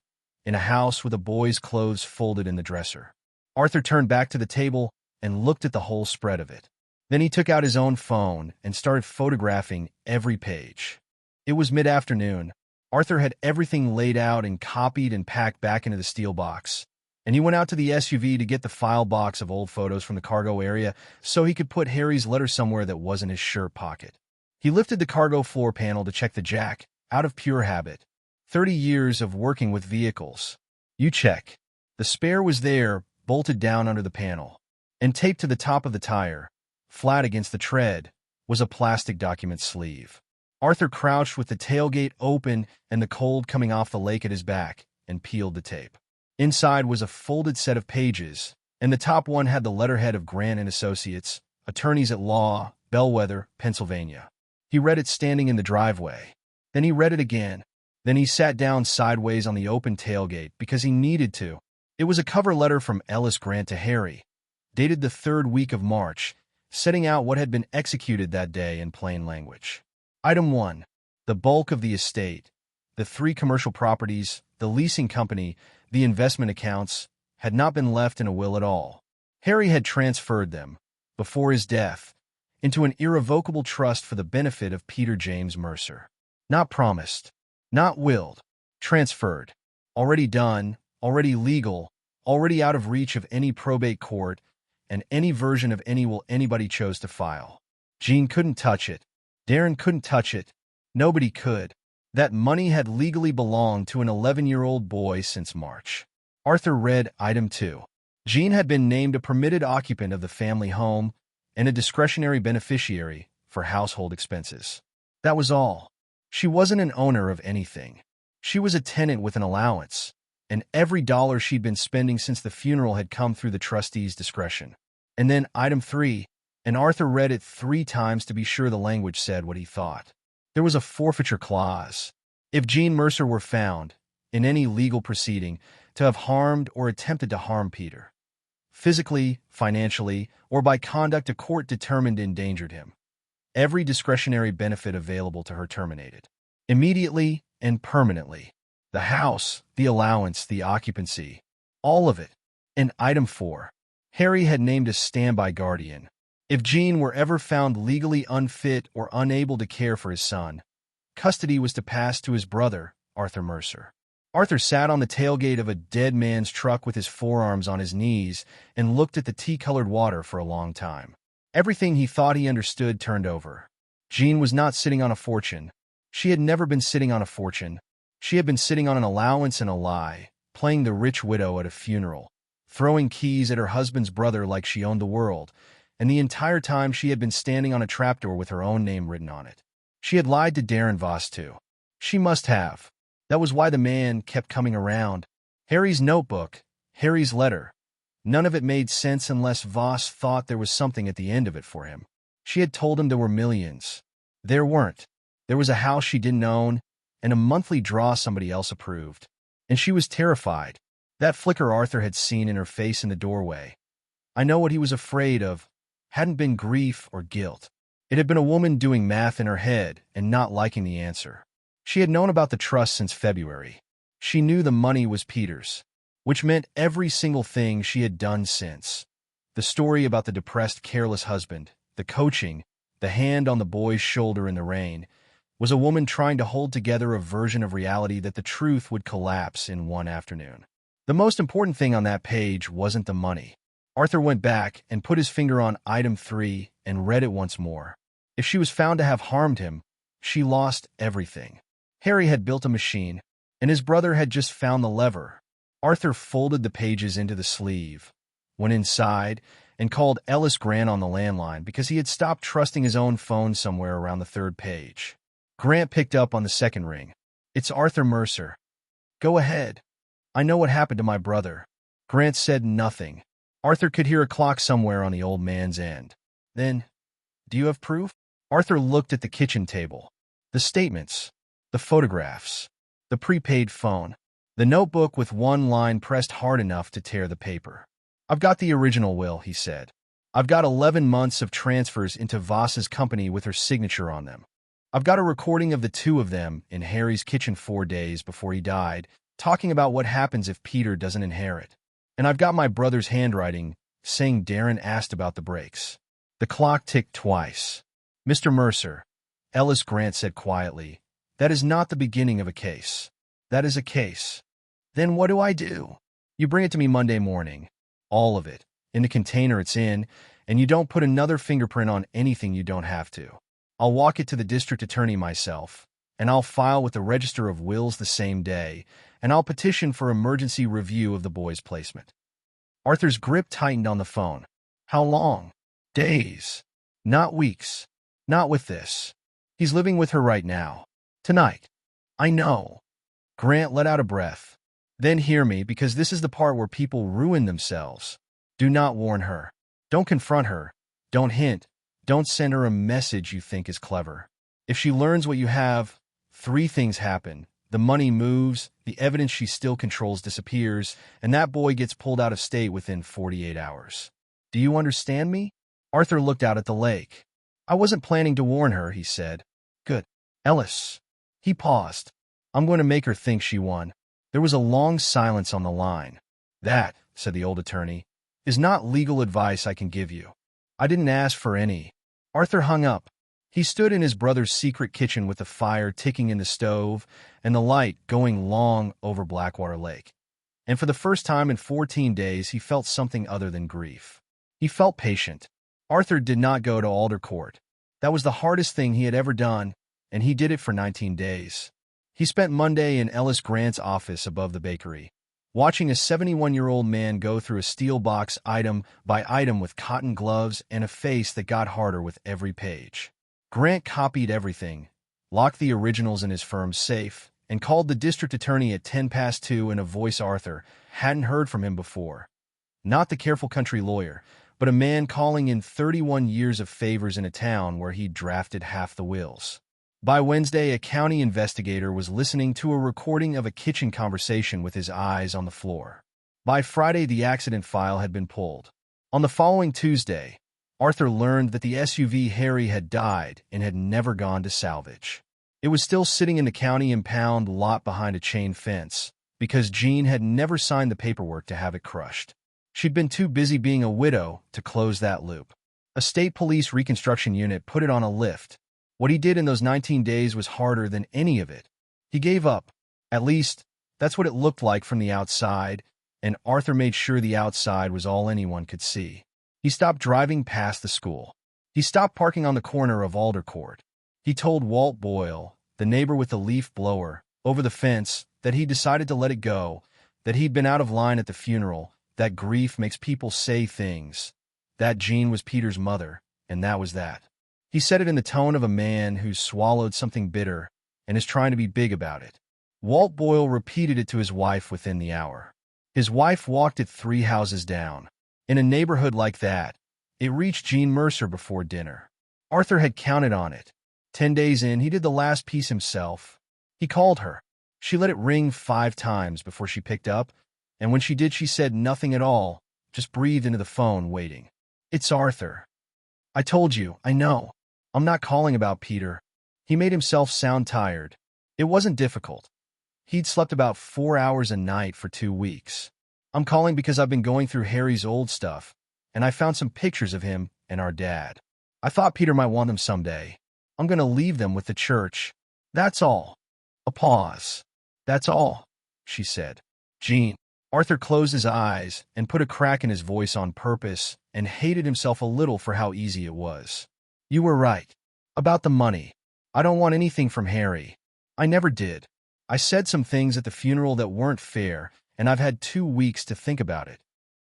in a house with a boy's clothes folded in the dresser. Arthur turned back to the table and looked at the whole spread of it. Then he took out his own phone and started photographing every page. It was mid-afternoon. Arthur had everything laid out and copied and packed back into the steel box, and he went out to the SUV to get the file box of old photos from the cargo area so he could put Harry's letter somewhere that wasn't his shirt pocket. He lifted the cargo floor panel to check the jack, out of pure habit. 30 years of working with vehicles. You check. The spare was there, bolted down under the panel. and taped to the top of the tire, flat against the tread, was a plastic document sleeve. Arthur crouched with the tailgate open and the cold coming off the lake at his back, and peeled the tape. Inside was a folded set of pages, and the top one had the letterhead of Grant and Associates, attorneys at law, Bellwether, Pennsylvania. He read it standing in the driveway. Then he read it again. Then he sat down sideways on the open tailgate because he needed to. It was a cover letter from Ellis Grant to Harry, dated the 3rd week of March, setting out what had been executed that day in plain language. Item 1. The bulk of the estate, the 3 commercial properties, the leasing company, the investment accounts, had not been left in a will at all. Harry had transferred them, before his death, into an irrevocable trust for the benefit of Peter James Mercer. Not promised, not willed, transferred. Already done, already legal, already out of reach of any probate court and any version of any will anybody chose to file. Jean couldn't touch it. Darren couldn't touch it. Nobody could. That money had legally belonged to an 11-year-old boy since March. Arthur read Item 2. Jean had been named a permitted occupant of the family home and a discretionary beneficiary for household expenses. That was all. She wasn't an owner of anything. She was a tenant with an allowance, and every dollar she'd been spending since the funeral had come through the trustee's discretion. And then Item 3, and Arthur read it 3 times to be sure the language said what he thought. There was a forfeiture clause. If Jean Mercer were found, in any legal proceeding, to have harmed or attempted to harm Peter, physically, financially, or by conduct a court determined endangered him, every discretionary benefit available to her terminated. Immediately and permanently. The house, the allowance, the occupancy, all of it. And Item 4. Harry had named a standby guardian. If Jean were ever found legally unfit or unable to care for his son, custody was to pass to his brother, Arthur Mercer. Arthur sat on the tailgate of a dead man's truck with his forearms on his knees and looked at the tea-colored water for a long time. Everything he thought he understood turned over. Jean was not sitting on a fortune. She had never been sitting on a fortune. She had been sitting on an allowance and a lie, playing the rich widow at a funeral, throwing keys at her husband's brother like she owned the world, and the entire time she had been standing on a trapdoor with her own name written on it. She had lied to Darren Voss too. She must have. That was why the man kept coming around. Harry's notebook, Harry's letter. None of it made sense unless Voss thought there was something at the end of it for him. She had told him there were millions. There weren't. There was a house she didn't own, and a monthly draw somebody else approved. And she was terrified. That flicker Arthur had seen in her face in the doorway. I know what he was afraid of hadn't been grief or guilt. It had been a woman doing math in her head and not liking the answer. She had known about the trust since February. She knew the money was Peter's, which meant every single thing she had done since. The story about the depressed, careless husband, the coaching, the hand on the boy's shoulder in the rain, was a woman trying to hold together a version of reality that the truth would collapse in one afternoon. The most important thing on that page wasn't the money. Arthur went back and put his finger on Item 3 and read it once more. If she was found to have harmed him, she lost everything. Harry had built a machine, and his brother had just found the lever. Arthur folded the pages into the sleeve, went inside, and called Ellis Grant on the landline because he had stopped trusting his own phone somewhere around the 3rd page. Grant picked up on the 2nd ring. It's Arthur Mercer. Go ahead. I know what happened to my brother. Grant said nothing. Arthur could hear a clock somewhere on the old man's end. Then, do you have proof? Arthur looked at the kitchen table. The statements, the photographs, the prepaid phone, the notebook with one line pressed hard enough to tear the paper. I've got the original will, he said. I've got 11 months of transfers into Voss's company with her signature on them. I've got a recording of the 2 of them in Harry's kitchen 4 days before he died, talking about what happens if Peter doesn't inherit. And I've got my brother's handwriting saying Darren asked about the breaks. The clock ticked twice. Mr. Mercer, Ellis Grant said quietly, that is not the beginning of a case. That is a case. Then what do I do? You bring it to me Monday morning. All of it, in the container it's in, and you don't put another fingerprint on anything you don't have to. I'll walk it to the district attorney myself, and I'll file with the Register of Wills the same day, and I'll petition for emergency review of the boy's placement. Arthur's grip tightened on the phone. How long? Days. Not weeks. Not with this. He's living with her right now. Tonight. I know. Grant let out a breath. Then hear me, because this is the part where people ruin themselves. Do not warn her. Don't confront her. Don't hint. Don't send her a message you think is clever. If she learns what you have, 3 things happen. The money moves, the evidence she still controls disappears, and that boy gets pulled out of state within 48 hours. Do you understand me? Arthur looked out at the lake. I wasn't planning to warn her, he said. Good. Ellis. He paused. I'm going to make her think she won. There was a long silence on the line. That, said the old attorney, is not legal advice I can give you. I didn't ask for any. Arthur hung up. He stood in his brother's secret kitchen with the fire ticking in the stove and the light going long over Blackwater Lake. And for the first time in 14 days, he felt something other than grief. He felt patient. Arthur did not go to Alder court. That was the hardest thing he had ever done, and he did it for 19 days. He spent Monday in Ellis Grant's office above the bakery, watching a 71-year-old man go through a steel box item by item with cotton gloves and a face that got harder with every page. Grant copied everything, locked the originals in his firm's safe, and called the district attorney at 2:10 in a voice Arthur hadn't heard from him before. Not the careful country lawyer, but a man calling in 31 years of favors in a town where he'd drafted half the wills. By Wednesday, a county investigator was listening to a recording of a kitchen conversation with his eyes on the floor. By Friday, the accident file had been pulled. On the following Tuesday, Arthur learned that the SUV Harry had died and had never gone to salvage. It was still sitting in the county impound lot behind a chain fence, because Jean had never signed the paperwork to have it crushed. She'd been too busy being a widow to close that loop. A state police reconstruction unit put it on a lift. What he did in those 19 days was harder than any of it. He gave up. At least, that's what it looked like from the outside, and Arthur made sure the outside was all anyone could see. He stopped driving past the school. He stopped parking on the corner of Alder Court. He told Walt Boyle, the neighbor with the leaf blower, over the fence, that he decided to let it go, that he'd been out of line at the funeral, that grief makes people say things, that Jean was Peter's mother, and that was that. He said it in the tone of a man who's swallowed something bitter and is trying to be big about it. Walt Boyle repeated it to his wife within the hour. His wife walked it 3 houses down. In a neighborhood like that, it reached Jean Mercer before dinner. Arthur had counted on it. 10 days in, he did the last piece himself. He called her. She let it ring 5 times before she picked up, and when she did, she said nothing at all, just breathed into the phone, waiting. It's Arthur. I told you, I know. I'm not calling about Peter. He made himself sound tired. It wasn't difficult. He'd slept about 4 hours a night for 2 weeks. I'm calling because I've been going through Harry's old stuff, and I found some pictures of him and our dad. I thought Peter might want them someday. I'm going to leave them with the church. That's all. A pause. That's all, she said. Jean. Arthur closed his eyes and put a crack in his voice on purpose and hated himself a little for how easy it was. You were right. About the money. I don't want anything from Harry. I never did. I said some things at the funeral that weren't fair, and I've had 2 weeks to think about it.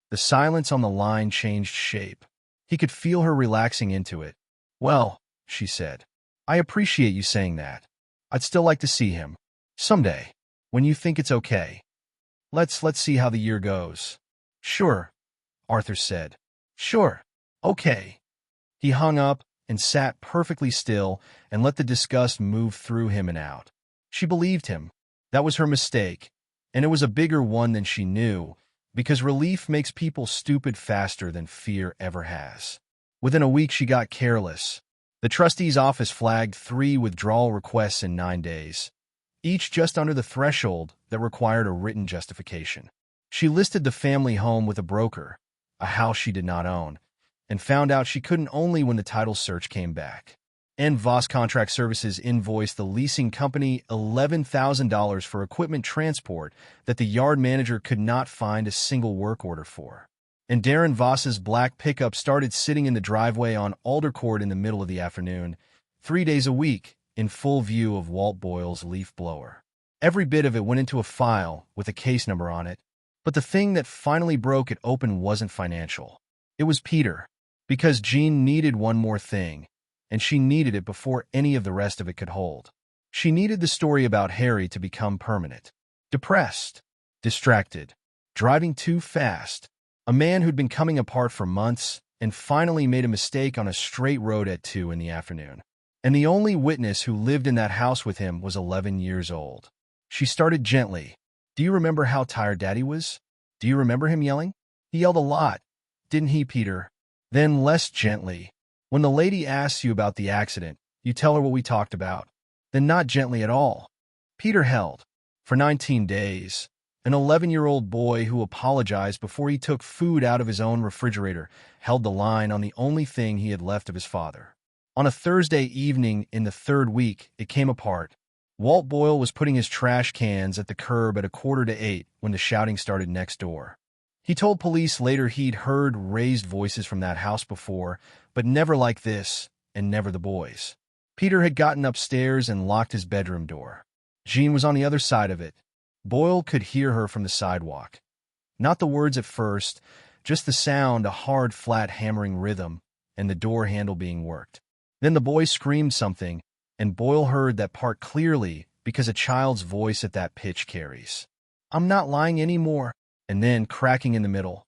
The silence on the line changed shape. He could feel her relaxing into it. Well, she said, I appreciate you saying that. I'd still like to see him. Someday. When you think it's okay. Let's see how the year goes. Sure, Arthur said. Sure. Okay. He hung up and sat perfectly still and let the disgust move through him and out. She believed him. That was her mistake, and it was a bigger one than she knew, because relief makes people stupid faster than fear ever has. Within a week, she got careless. The trustee's office flagged 3 withdrawal requests in 9 days, each just under the threshold that required a written justification. She listed the family home with a broker, a house she did not own, and found out she couldn't only when the title search came back. And Voss Contract Services invoiced the leasing company $11,000 for equipment transport that the yard manager could not find a single work order for. And Darren Voss's black pickup started sitting in the driveway on Alder Court in the middle of the afternoon, 3 days a week, in full view of Walt Boyle's leaf blower. Every bit of it went into a file with a case number on it, but the thing that finally broke it open wasn't financial. It was Peter. Because Jean needed one more thing, and she needed it before any of the rest of it could hold. She needed the story about Harry to become permanent. Depressed, distracted, driving too fast, a man who'd been coming apart for months and finally made a mistake on a straight road at 2 in the afternoon. And the only witness who lived in that house with him was 11 years old. She started gently. Do you remember how tired Daddy was? Do you remember him yelling? He yelled a lot, didn't he, Peter? Then less gently. When the lady asks you about the accident, you tell her what we talked about. Then not gently at all. Peter held. For 19 days. An 11-year-old boy who apologized before he took food out of his own refrigerator held the line on the only thing he had left of his father. On a Thursday evening in the 3rd week, it came apart. Walt Boyle was putting his trash cans at the curb at 7:45 when the shouting started next door. He told police later he'd heard raised voices from that house before, but never like this, and never the boys. Peter had gotten upstairs and locked his bedroom door. Jean was on the other side of it. Boyle could hear her from the sidewalk. Not the words at first, just the sound, a hard, flat hammering rhythm, and the door handle being worked. Then the boy screamed something, and Boyle heard that part clearly because a child's voice at that pitch carries. I'm not lying anymore. And then, cracking in the middle,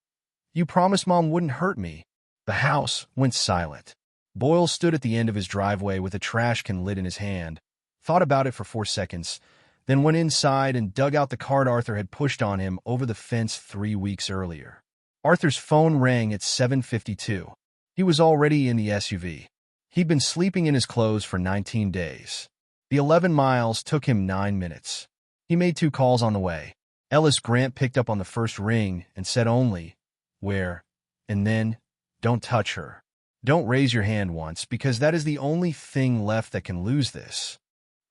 you promised Mom wouldn't hurt me. The house went silent. Boyle stood at the end of his driveway with a trash can lid in his hand, thought about it for 4 seconds, then went inside and dug out the card Arthur had pushed on him over the fence 3 weeks earlier. Arthur's phone rang at 7:52. He was already in the SUV. He'd been sleeping in his clothes for 19 days. The 11 miles took him 9 minutes. He made 2 calls on the way. Ellis Grant picked up on the first ring and said only, "Where?" and then, "Don't touch her. Don't raise your hand once, because that is the only thing left that can lose this."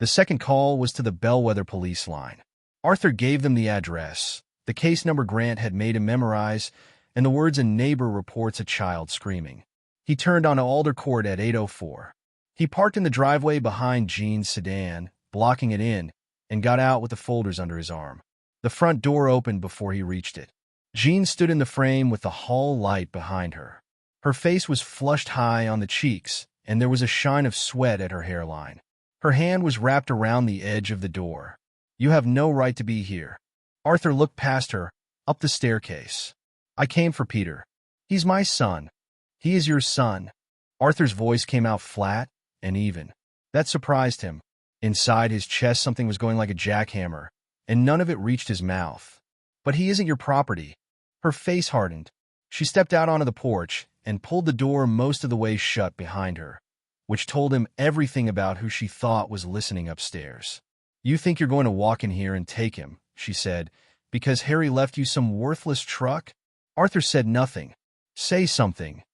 The second call was to the Bellwether police line. Arthur gave them the address, the case number Grant had made him memorize, and the words "a neighbor reports a child screaming." He turned onto Alder Court at 8:04. He parked in the driveway behind Jean's sedan, blocking it in, and got out with the folders under his arm. The front door opened before he reached it. Jean stood in the frame with the hall light behind her. Her face was flushed high on the cheeks, and there was a shine of sweat at her hairline. Her hand was wrapped around the edge of the door. "You have no right to be here." Arthur looked past her, up the staircase. "I came for Peter. He's my son. He is your son." Arthur's voice came out flat and even. That surprised him. Inside his chest something was going like a jackhammer, and none of it reached his mouth. "But he isn't your property." Her face hardened. She stepped out onto the porch and pulled the door most of the way shut behind her, which told him everything about who she thought was listening upstairs. "You think you're going to walk in here and take him," she said, "because Harry left you some worthless truck?" Arthur said nothing. "Say something."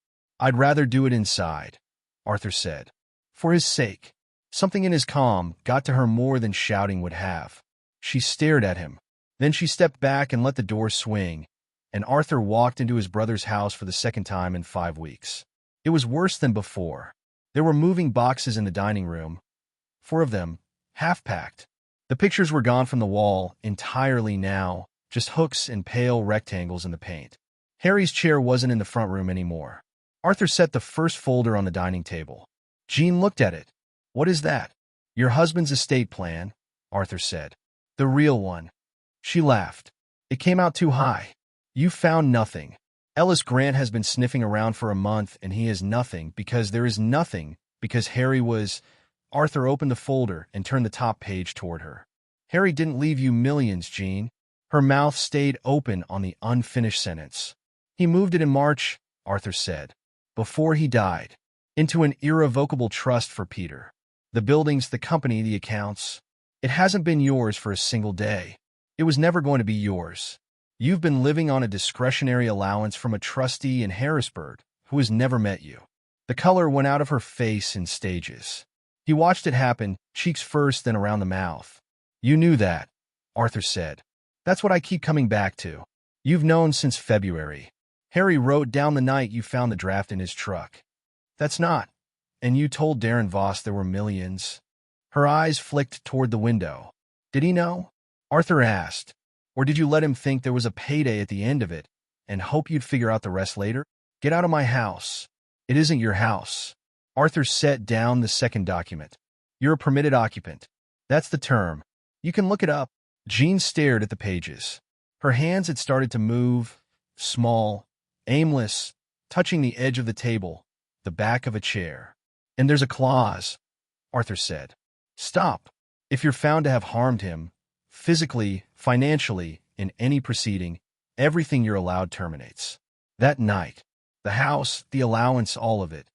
"I'd rather do it inside," Arthur said. For his sake. Something in his calm got to her more than shouting would have. She stared at him. Then she stepped back and let the door swing, and Arthur walked into his brother's house for the second time in 5 weeks. It was worse than before. There were moving boxes in the dining room, 4 of them, half-packed. The pictures were gone from the wall entirely now, just hooks and pale rectangles in the paint. Harry's chair wasn't in the front room anymore. Arthur set the first folder on the dining table. Jean looked at it. "What is that?" "Your husband's estate plan," Arthur said. "The real one." She laughed. "It came out too high. You found nothing. Ellis Grant has been sniffing around for a month, and he has nothing because there is nothing, because Harry was—" Arthur opened the folder and turned the top page toward her. "Harry didn't leave you millions, Jean." Her mouth stayed open on the unfinished sentence. "He moved it in March," Arthur said, "before he died, into an irrevocable trust for Peter. The buildings, the company, the accounts. It hasn't been yours for a single day. It was never going to be yours. You've been living on a discretionary allowance from a trustee in Harrisburg who has never met you." The color went out of her face in stages. He watched it happen, cheeks first, then around the mouth. "You knew that," Arthur said. "That's what I keep coming back to. You've known since February. Harry wrote down the night you found the draft in his truck. That's not. And you told Darren Voss there were millions." Her eyes flicked toward the window. "Did he know?" Arthur asked. "Or did you let him think there was a payday at the end of it and hope you'd figure out the rest later? Get out of my house." It isn't your house. Arthur set down the second document. You're a permitted occupant. That's the term. You can look it up. Jean stared at the pages. Her hands had started to move, small, aimless, touching the edge of the table, the back of a chair. And there's a clause, Arthur said. Stop. If you're found to have harmed him, physically, financially, in any proceeding, everything you're allowed terminates. That night, the house, the allowance, all of it.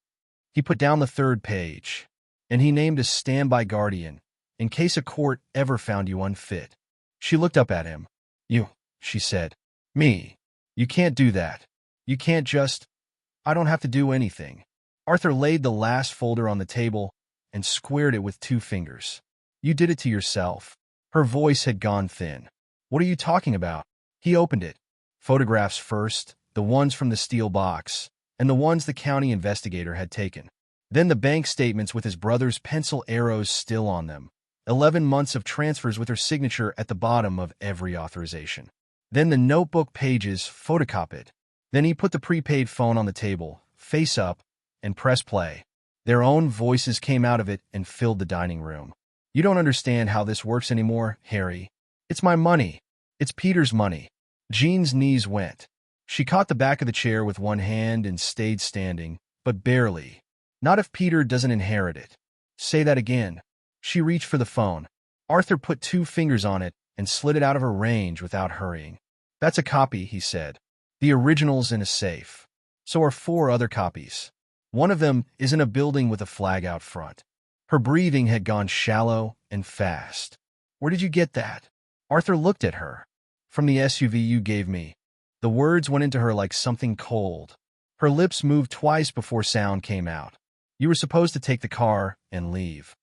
He put down the third page, and he named a standby guardian, in case a court ever found you unfit. She looked up at him. You, she said. Me. You can't do that. You can't just... I don't have to do anything. Arthur laid the last folder on the table and squared it with 2 fingers. You did it to yourself. Her voice had gone thin. What are you talking about? He opened it. Photographs first, the ones from the steel box, and the ones the county investigator had taken. Then the bank statements with his brother's pencil arrows still on them. 11 months of transfers with her signature at the bottom of every authorization. Then the notebook pages photocopied. Then he put the prepaid phone on the table, face up, and pressed play. Their own voices came out of it and filled the dining room. You don't understand how this works anymore, Harry. It's my money. It's Peter's money. Jean's knees went. She caught the back of the chair with one hand and stayed standing, but barely. Not if Peter doesn't inherit it. Say that again. She reached for the phone. Arthur put 2 fingers on it and slid it out of her range without hurrying. That's a copy, he said. The original's in a safe. So are 4 other copies. One of them is in a building with a flag out front. Her breathing had gone shallow and fast. Where did you get that? Arthur looked at her. From the SUV you gave me. The words went into her like something cold. Her lips moved twice before sound came out. You were supposed to take the car and leave.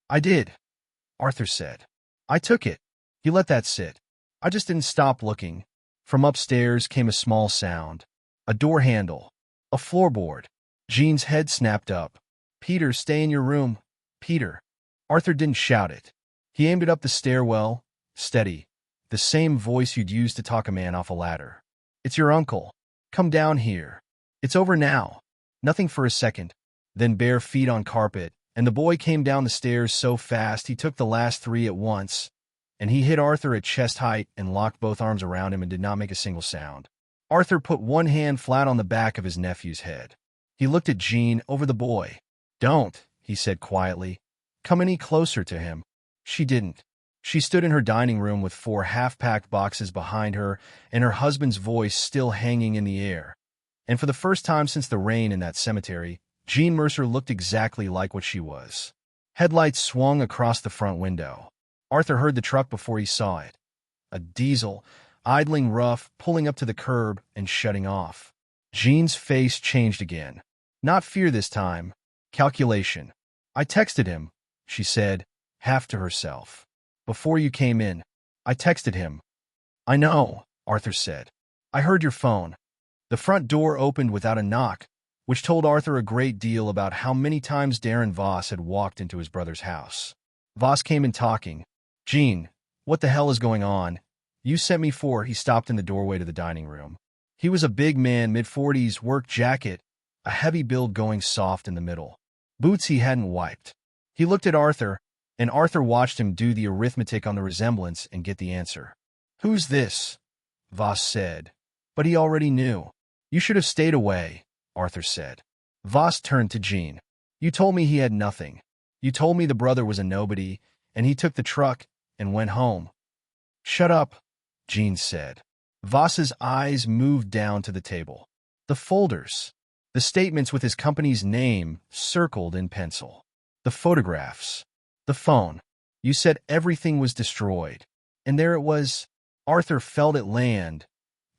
I did, Arthur said. I took it. He let that sit. I just didn't stop looking. From upstairs came a small sound. A door handle. A floorboard. Jean's head snapped up. Peter, stay in your room. Peter. Arthur didn't shout it. He aimed it up the stairwell, steady, the same voice you'd use to talk a man off a ladder. It's your uncle. Come down here. It's over now. Nothing for a second. Then bare feet on carpet, and the boy came down the stairs so fast he took the last 3 at once, and he hit Arthur at chest height and locked both arms around him and did not make a single sound. Arthur put one hand flat on the back of his nephew's head. He looked at Jean over the boy. Don't, he said quietly. Come any closer to him. She didn't. She stood in her dining room with 4 half-packed boxes behind her and her husband's voice still hanging in the air. And for the first time since the rain in that cemetery, Jean Mercer looked exactly like what she was. Headlights swung across the front window. Arthur heard the truck before he saw it. A diesel, idling rough, pulling up to the curb and shutting off. Jean's face changed again. Not fear this time. Calculation. I texted him, she said, half to herself. Before you came in, I texted him. I know, Arthur said. I heard your phone. The front door opened without a knock, which told Arthur a great deal about how many times Darren Voss had walked into his brother's house. Voss came in talking. Jean, what the hell is going on? You sent me for... He stopped in the doorway to the dining room. He was a big man, mid-40s, work jacket, a heavy build going soft in the middle. Boots he hadn't wiped. He looked at Arthur, and Arthur watched him do the arithmetic on the resemblance and get the answer. Who's this? Voss said. But he already knew. You should have stayed away, Arthur said. Voss turned to Jean. You told me he had nothing. You told me the brother was a nobody, and he took the truck and went home. Shut up, Jean said. Voss's eyes moved down to the table. The folders. The statements with his company's name circled in pencil. The photographs. The phone. You said everything was destroyed. And there it was. Arthur felt it land,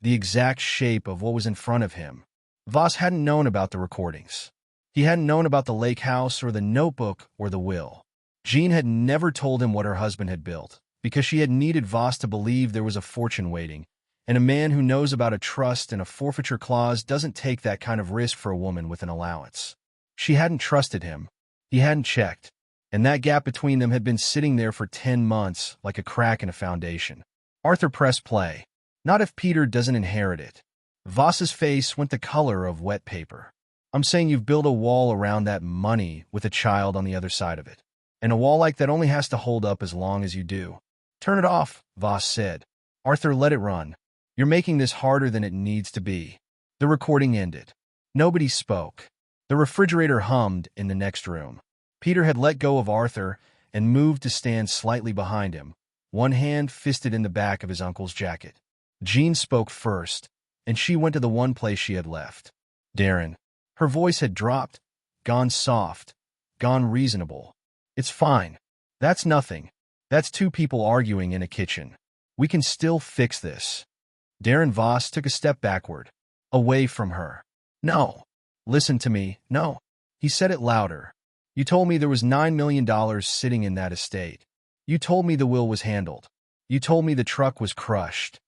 the exact shape of what was in front of him. Voss hadn't known about the recordings. He hadn't known about the lake house or the notebook or the will. Jean had never told him what her husband had built, because she had needed Voss to believe there was a fortune waiting, and a man who knows about a trust and a forfeiture clause doesn't take that kind of risk for a woman with an allowance. She hadn't trusted him. He hadn't checked, and that gap between them had been sitting there for 10 months like a crack in a foundation. Arthur pressed play. Not if Peter doesn't inherit it. Voss's face went the color of wet paper. I'm saying you've built a wall around that money with a child on the other side of it. And a wall like that only has to hold up as long as you do. Turn it off, Voss said. Arthur, let it run. You're making this harder than it needs to be. The recording ended. Nobody spoke. The refrigerator hummed in the next room. Peter had let go of Arthur and moved to stand slightly behind him, one hand fisted in the back of his uncle's jacket. Jean spoke first, and she went to the one place she had left. Darren. Her voice had dropped, gone soft, gone reasonable. It's fine. That's nothing. That's two people arguing in a kitchen. We can still fix this. Darren Voss took a step backward, away from her. No. Listen to me, no. He said it louder. You told me there was $9 million sitting in that estate. You told me the will was handled. You told me the truck was crushed.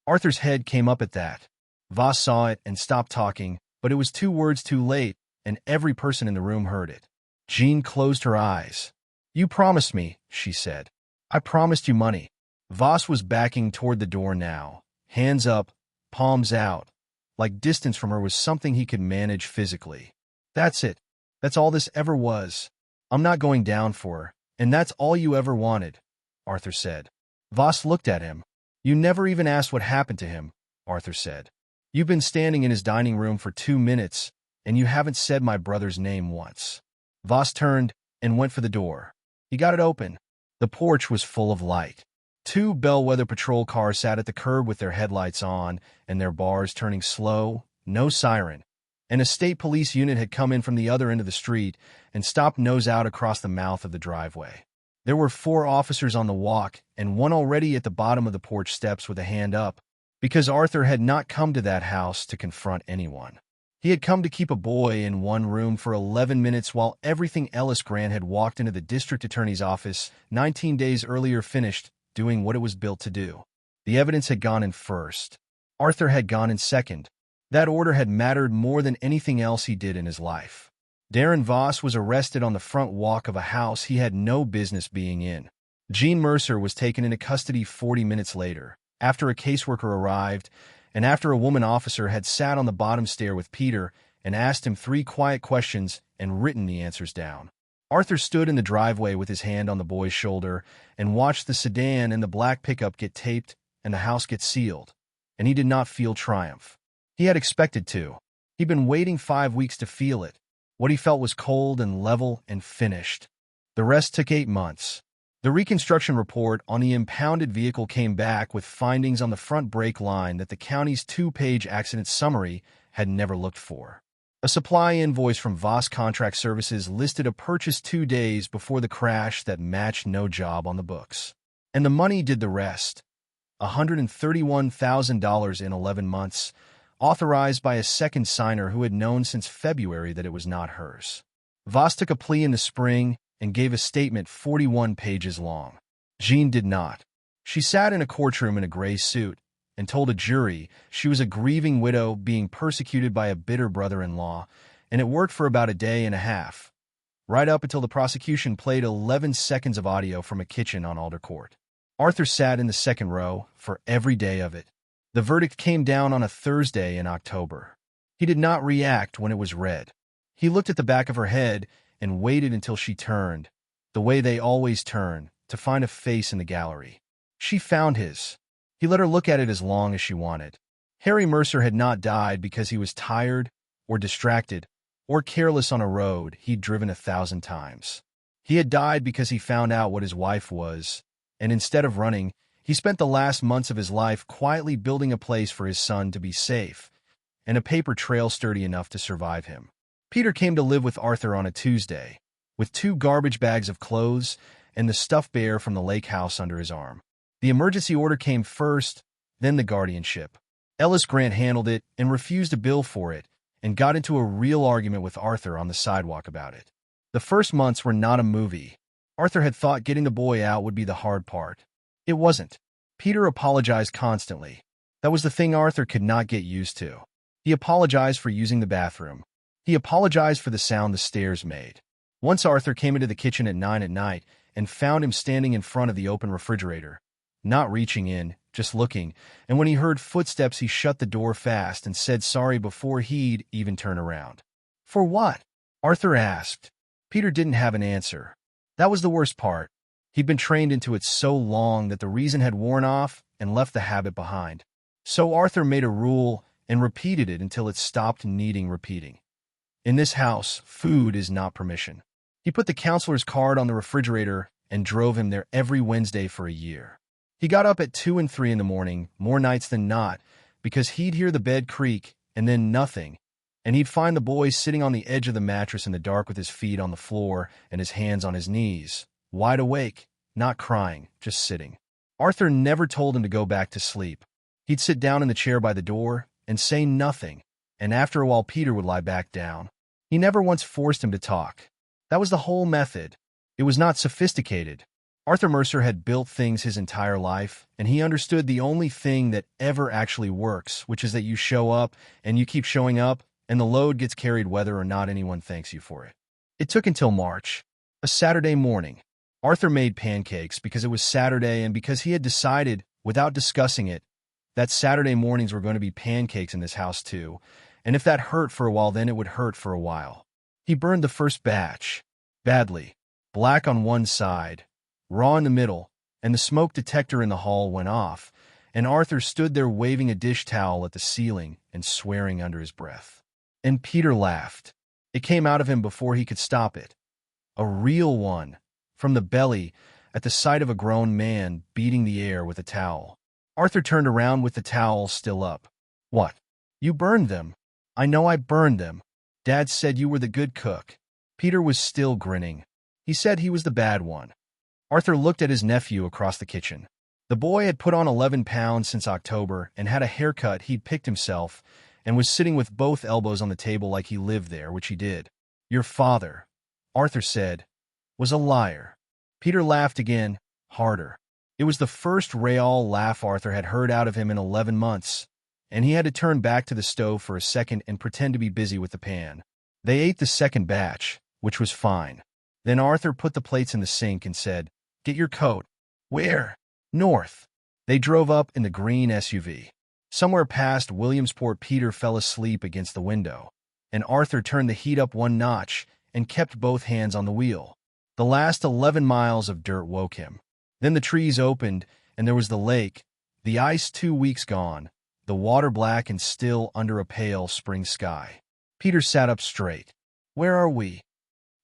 Arthur's head came up at that. Voss saw it and stopped talking, but it was 2 words too late, and every person in the room heard it. Jean closed her eyes. You promised me, she said. I promised you money. Voss was backing toward the door now, hands up, palms out, like distance from her was something he could manage physically. That's it. That's all this ever was. I'm not going down for her, and that's all you ever wanted, Arthur said. Voss looked at him. You never even asked what happened to him, Arthur said. You've been standing in his dining room for 2 minutes, and you haven't said my brother's name once. Voss turned and went for the door. He got it open. The porch was full of light. 2 Bellwether patrol cars sat at the curb with their headlights on and their bars turning slow, no siren. And a state police unit had come in from the other end of the street and stopped nose out across the mouth of the driveway. There were 4 officers on the walk and one already at the bottom of the porch steps with a hand up, because Arthur had not come to that house to confront anyone. He had come to keep a boy in one room for 11 minutes while everything Ellis Grant had walked into the district attorney's office 19 days earlier finished doing what it was built to do. The evidence had gone in first. Arthur had gone in second. That order had mattered more than anything else he did in his life. Darren Voss was arrested on the front walk of a house he had no business being in. Harry Mercer was taken into custody 40 minutes later, after a caseworker arrived, and after a woman officer had sat on the bottom stair with Peter and asked him 3 quiet questions and written the answers down. Arthur stood in the driveway with his hand on the boy's shoulder and watched the sedan and the black pickup get taped and the house get sealed, and he did not feel triumph. He had expected to. He'd been waiting 5 weeks to feel it. What he felt was cold and level and finished. The rest took 8 months. The reconstruction report on the impounded vehicle came back with findings on the front brake line that the county's 2-page accident summary had never looked for. A supply invoice from Voss Contract Services listed a purchase 2 days before the crash that matched no job on the books. And the money did the rest. $131,000 in 11 months, authorized by a second signer who had known since February that it was not hers. Voss took a plea in the spring and gave a statement 41 pages long. Jean did not. She sat in a courtroom in a gray suit and told a jury she was a grieving widow being persecuted by a bitter brother-in-law, and it worked for about a day and a half, right up until the prosecution played 11 seconds of audio from a kitchen on Alder Court. Arthur sat in the second row for every day of it. The verdict came down on a Thursday in October. He did not react when it was read. He looked at the back of her head and waited until she turned, the way they always turn, to find a face in the gallery. She found his. He let her look at it as long as she wanted. Harry Mercer had not died because he was tired or distracted or careless on a road he'd driven 1,000 times. He had died because he found out what his wife was, and instead of running, he spent the last months of his life quietly building a place for his son to be safe and a paper trail sturdy enough to survive him. Peter came to live with Arthur on a Tuesday, with 2 garbage bags of clothes and the stuffed bear from the lake house under his arm. The emergency order came first, then the guardianship. Ellis Grant handled it and refused a bill for it and got into a real argument with Arthur on the sidewalk about it. The first months were not a movie. Arthur had thought getting the boy out would be the hard part. It wasn't. Peter apologized constantly. That was the thing Arthur could not get used to. He apologized for using the bathroom. He apologized for the sound the stairs made. Once Arthur came into the kitchen at 9 at night and found him standing in front of the open refrigerator, not reaching in, just looking, and when he heard footsteps he shut the door fast and said sorry before he'd even turn around. For what? Arthur asked. Peter didn't have an answer. That was the worst part. He'd been trained into it so long that the reason had worn off and left the habit behind. So Arthur made a rule and repeated it until it stopped needing repeating. In this house, food is not permission. He put the counselor's card on the refrigerator and drove him there every Wednesday for a year. He got up at 2 and 3 in the morning, more nights than not, because he'd hear the bed creak and then nothing, and he'd find the boy sitting on the edge of the mattress in the dark with his feet on the floor and his hands on his knees, wide awake, not crying, just sitting. Arthur never told him to go back to sleep. He'd sit down in the chair by the door and say nothing, and after a while Peter would lie back down. He never once forced him to talk. That was the whole method. It was not sophisticated. Arthur Mercer had built things his entire life, and he understood the only thing that ever actually works, which is that you show up, and you keep showing up, and the load gets carried whether or not anyone thanks you for it. It took until March, a Saturday morning. Arthur made pancakes because it was Saturday and because he had decided, without discussing it, that Saturday mornings were going to be pancakes in this house too, and if that hurt for a while, then it would hurt for a while. He burned the first batch, badly, black on one side, raw in the middle, and the smoke detector in the hall went off, and Arthur stood there waving a dish towel at the ceiling and swearing under his breath. And Peter laughed. It came out of him before he could stop it. A real one, from the belly, at the sight of a grown man beating the air with a towel. Arthur turned around with the towel still up. What? You burned them? I know I burned them. Dad said you were the good cook. Peter was still grinning. He said he was the bad one. Arthur looked at his nephew across the kitchen. The boy had put on 11 pounds since October and had a haircut he'd picked himself and was sitting with both elbows on the table like he lived there, which he did. Your father, Arthur said, was a liar. Peter laughed again, harder. It was the first real laugh Arthur had heard out of him in 11 months, and he had to turn back to the stove for a second and pretend to be busy with the pan. They ate the second batch, which was fine. Then Arthur put the plates in the sink and said, Get your coat. Where? North. They drove up in the green SUV. Somewhere past Williamsport, Peter fell asleep against the window, and Arthur turned the heat up one notch and kept both hands on the wheel. The last 11 miles of dirt woke him. Then the trees opened, and there was the lake, the ice 2 weeks gone, the water black and still under a pale spring sky. Peter sat up straight. Where are we?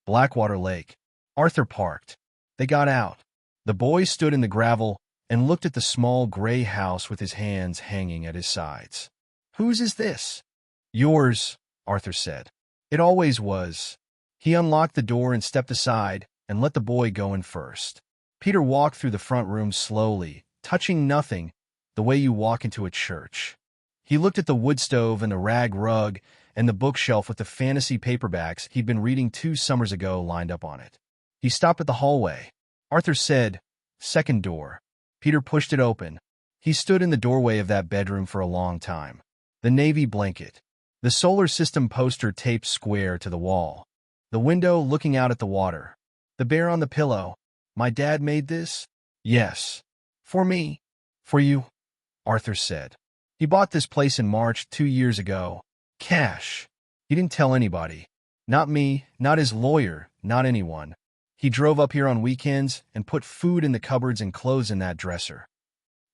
Blackwater Lake. Arthur parked. They got out. The boy stood in the gravel and looked at the small gray house with his hands hanging at his sides. Whose is this? Yours, Arthur said. It always was. He unlocked the door and stepped aside and let the boy go in first. Peter walked through the front room slowly, touching nothing, the way you walk into a church. He looked at the wood stove and the rag rug and the bookshelf with the fantasy paperbacks he'd been reading 2 summers ago lined up on it. He stopped at the hallway. Arthur said, Second door. Peter pushed it open. He stood in the doorway of that bedroom for a long time. The navy blanket. The solar system poster taped square to the wall. The window looking out at the water. The bear on the pillow. My dad made this? Yes. For me. For you, Arthur said. He bought this place in March 2 years ago. Cash. He didn't tell anybody. Not me, not his lawyer, not anyone. He drove up here on weekends and put food in the cupboards and clothes in that dresser.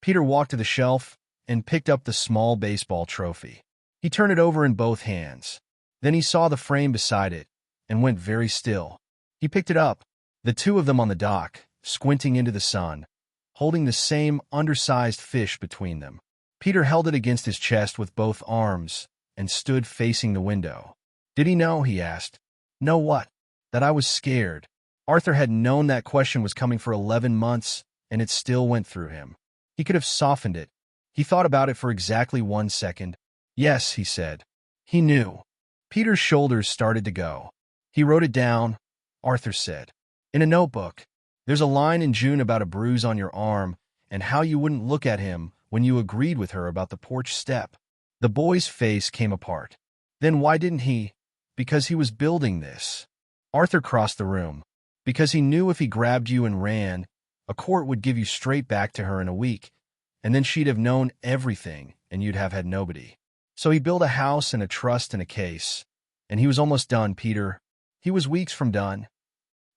Peter walked to the shelf and picked up the small baseball trophy. He turned it over in both hands. Then he saw the frame beside it and went very still. He picked it up, the two of them on the dock, squinting into the sun, holding the same undersized fish between them. Peter held it against his chest with both arms and stood facing the window. Did he know, he asked. Know what? That I was scared. Arthur had known that question was coming for 11 months, and it still went through him. He could have softened it. He thought about it for exactly 1 second. Yes, he said. He knew. Peter's shoulders started to go. He wrote it down, Arthur said. In a notebook. There's a line in June about a bruise on your arm and how you wouldn't look at him when you agreed with her about the porch step. The boy's face came apart. Then why didn't he? Because he was building this. Arthur crossed the room. Because he knew if he grabbed you and ran, a court would give you straight back to her in a week, and then she'd have known everything, and you'd have had nobody. So he built a house and a trust and a case. And he was almost done, Peter. He was weeks from done.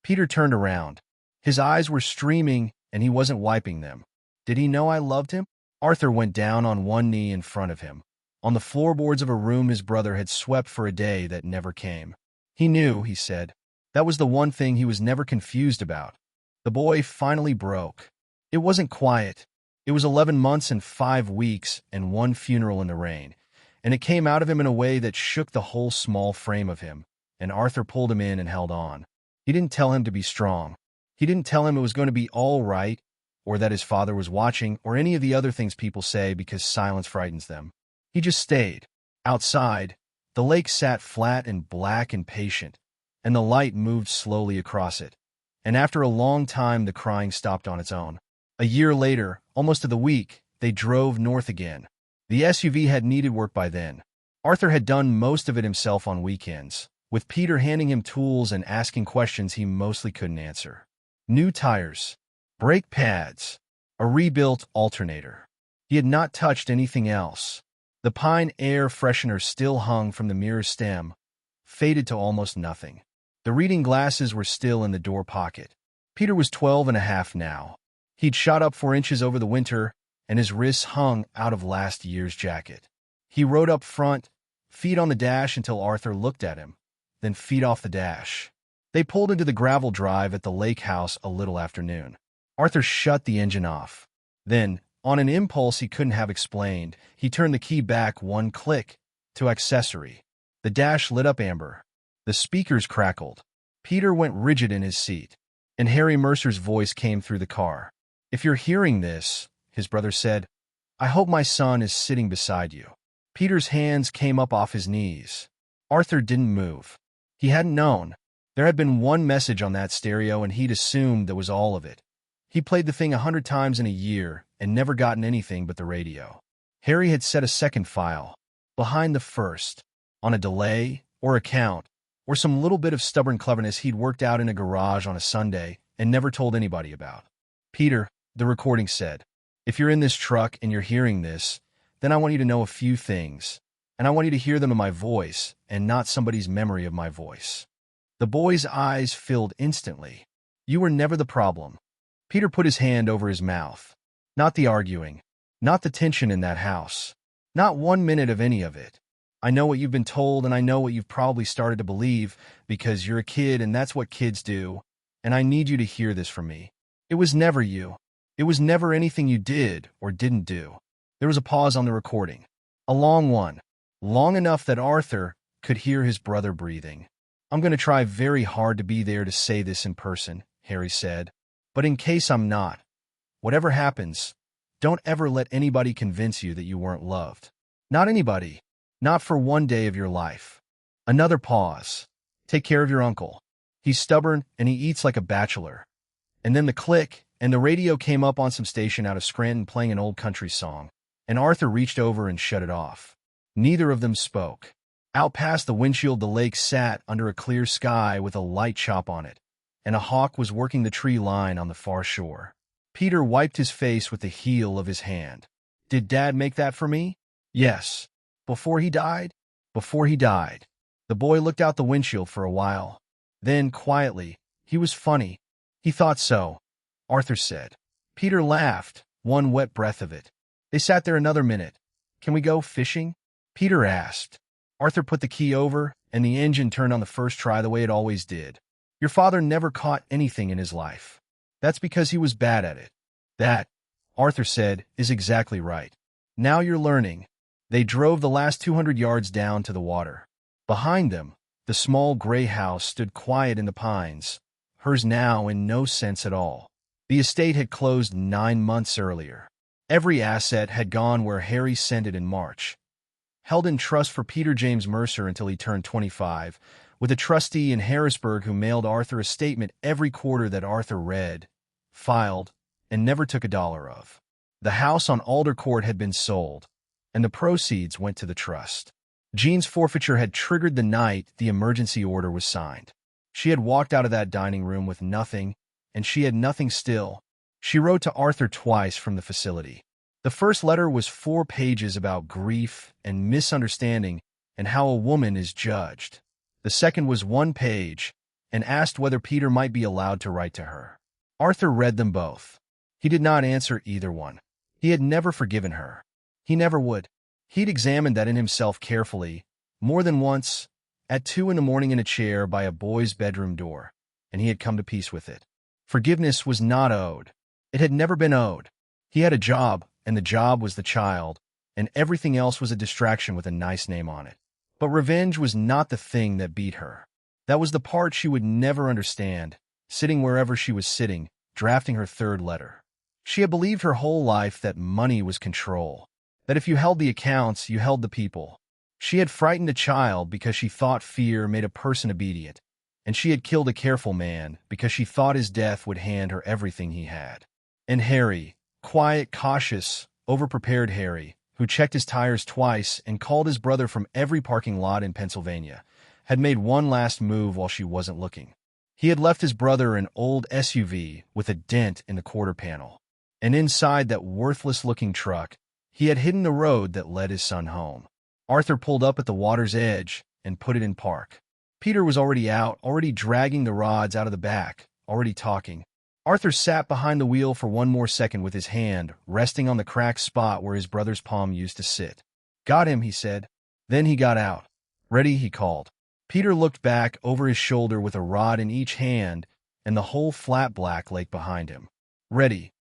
Peter turned around. His eyes were streaming, and he wasn't wiping them. Did he know I loved him? Arthur went down on one knee in front of him, on the floorboards of a room his brother had swept for a day that never came. He knew, he said. That was the one thing he was never confused about. The boy finally broke. It wasn't quiet. It was 11 months and 5 weeks and one funeral in the rain, and it came out of him in a way that shook the whole small frame of him, and Arthur pulled him in and held on. He didn't tell him to be strong. He didn't tell him it was going to be all right, or that his father was watching, or any of the other things people say because silence frightens them. He just stayed. Outside, the lake sat flat and black and patient, and the light moved slowly across it. And after a long time, the crying stopped on its own. A year later, almost to the week, they drove north again. The SUV had needed work by then. Arthur had done most of it himself on weekends, with Peter handing him tools and asking questions he mostly couldn't answer. New tires, brake pads, a rebuilt alternator. He had not touched anything else. The pine air freshener still hung from the mirror stem, faded to almost nothing. The reading glasses were still in the door pocket. Peter was 12 and a half now. He'd shot up 4 inches over the winter, and his wrists hung out of last year's jacket. He rode up front, feet on the dash until Arthur looked at him, then feet off the dash. They pulled into the gravel drive at the lake house a little after noon. Arthur shut the engine off. Then, on an impulse he couldn't have explained, he turned the key back one click to accessory. The dash lit up amber. The speakers crackled. Peter went rigid in his seat, and Harry Mercer's voice came through the car. "If you're hearing this," his brother said, "I hope my son is sitting beside you." Peter's hands came up off his knees. Arthur didn't move. He hadn't known. There had been one message on that stereo, and he'd assumed that was all of it. He played the thing 100 times in a year and never gotten anything but the radio. Harry had set a second file, behind the first, on a delay or a count, or some little bit of stubborn cleverness he'd worked out in a garage on a Sunday and never told anybody about. "Peter," the recording said, "if you're in this truck and you're hearing this, then I want you to know a few things, and I want you to hear them in my voice and not somebody's memory of my voice." The boy's eyes filled instantly. "You were never the problem." Peter put his hand over his mouth. "Not the arguing. Not the tension in that house. Not 1 minute of any of it. I know what you've been told, and I know what you've probably started to believe because you're a kid and that's what kids do, and I need you to hear this from me. It was never you. It was never anything you did or didn't do." There was a pause on the recording. A long one. Long enough that Arthur could hear his brother breathing. "I'm going to try very hard to be there to say this in person," Harry said. "But in case I'm not, whatever happens, don't ever let anybody convince you that you weren't loved. Not anybody. Not for 1 day of your life." Another pause. "Take care of your uncle. He's stubborn and he eats like a bachelor." And then the click, and the radio came up on some station out of Scranton playing an old country song, and Arthur reached over and shut it off. Neither of them spoke. Out past the windshield, the lake sat under a clear sky with a light chop on it, and a hawk was working the tree line on the far shore. Peter wiped his face with the heel of his hand. "Did Dad make that for me?" "Yes." "Before he died?" "Before he died." The boy looked out the windshield for a while. Then, quietly, "He was funny." "He thought so," Arthur said. Peter laughed, one wet breath of it. They sat there another minute. "Can we go fishing?" Peter asked. Arthur put the key over, and the engine turned on the first try the way it always did. "Your father never caught anything in his life. That's because he was bad at it." "That," Arthur said, "is exactly right. Now you're learning." They drove the last 200 yards down to the water. Behind them, the small gray house stood quiet in the pines, hers now in no sense at all. The estate had closed 9 months earlier. Every asset had gone where Harry sent it in March. Held in trust for Peter James Mercer until he turned 25, with a trustee in Harrisburg who mailed Arthur a statement every quarter that Arthur read, filed, and never took a dollar of. The house on Alder Court had been sold, and the proceeds went to the trust. Jean's forfeiture had triggered the night the emergency order was signed. She had walked out of that dining room with nothing, and she had nothing still. She wrote to Arthur twice from the facility. The first letter was 4 pages about grief and misunderstanding and how a woman is judged. The second was 1 page and asked whether Peter might be allowed to write to her. Arthur read them both. He did not answer either one. He had never forgiven her. He never would. He'd examined that in himself carefully, more than once, at 2 a.m. in a chair by a boy's bedroom door, and he had come to peace with it. Forgiveness was not owed. It had never been owed. He had a job, and the job was the child, and everything else was a distraction with a nice name on it. But revenge was not the thing that beat her. That was the part she would never understand, sitting wherever she was sitting, drafting her 3rd letter. She had believed her whole life that money was control, that if you held the accounts, you held the people. She had frightened a child because she thought fear made a person obedient, and she had killed a careful man because she thought his death would hand her everything he had. And Harry, quiet, cautious, overprepared Harry, who checked his tires twice and called his brother from every parking lot in Pennsylvania, had made one last move while she wasn't looking. He had left his brother an old SUV with a dent in the quarter panel, and inside that worthless-looking truck, he had hidden the road that led his son home. Arthur pulled up at the water's edge and put it in park. Peter was already out, already dragging the rods out of the back, already talking. Arthur sat behind the wheel for one more second with his hand resting on the cracked spot where his brother's palm used to sit. "Got him," he said. Then he got out. "Ready?" he called. Peter looked back over his shoulder with a rod in each hand and the whole flat Black Lake behind him. "Ready,"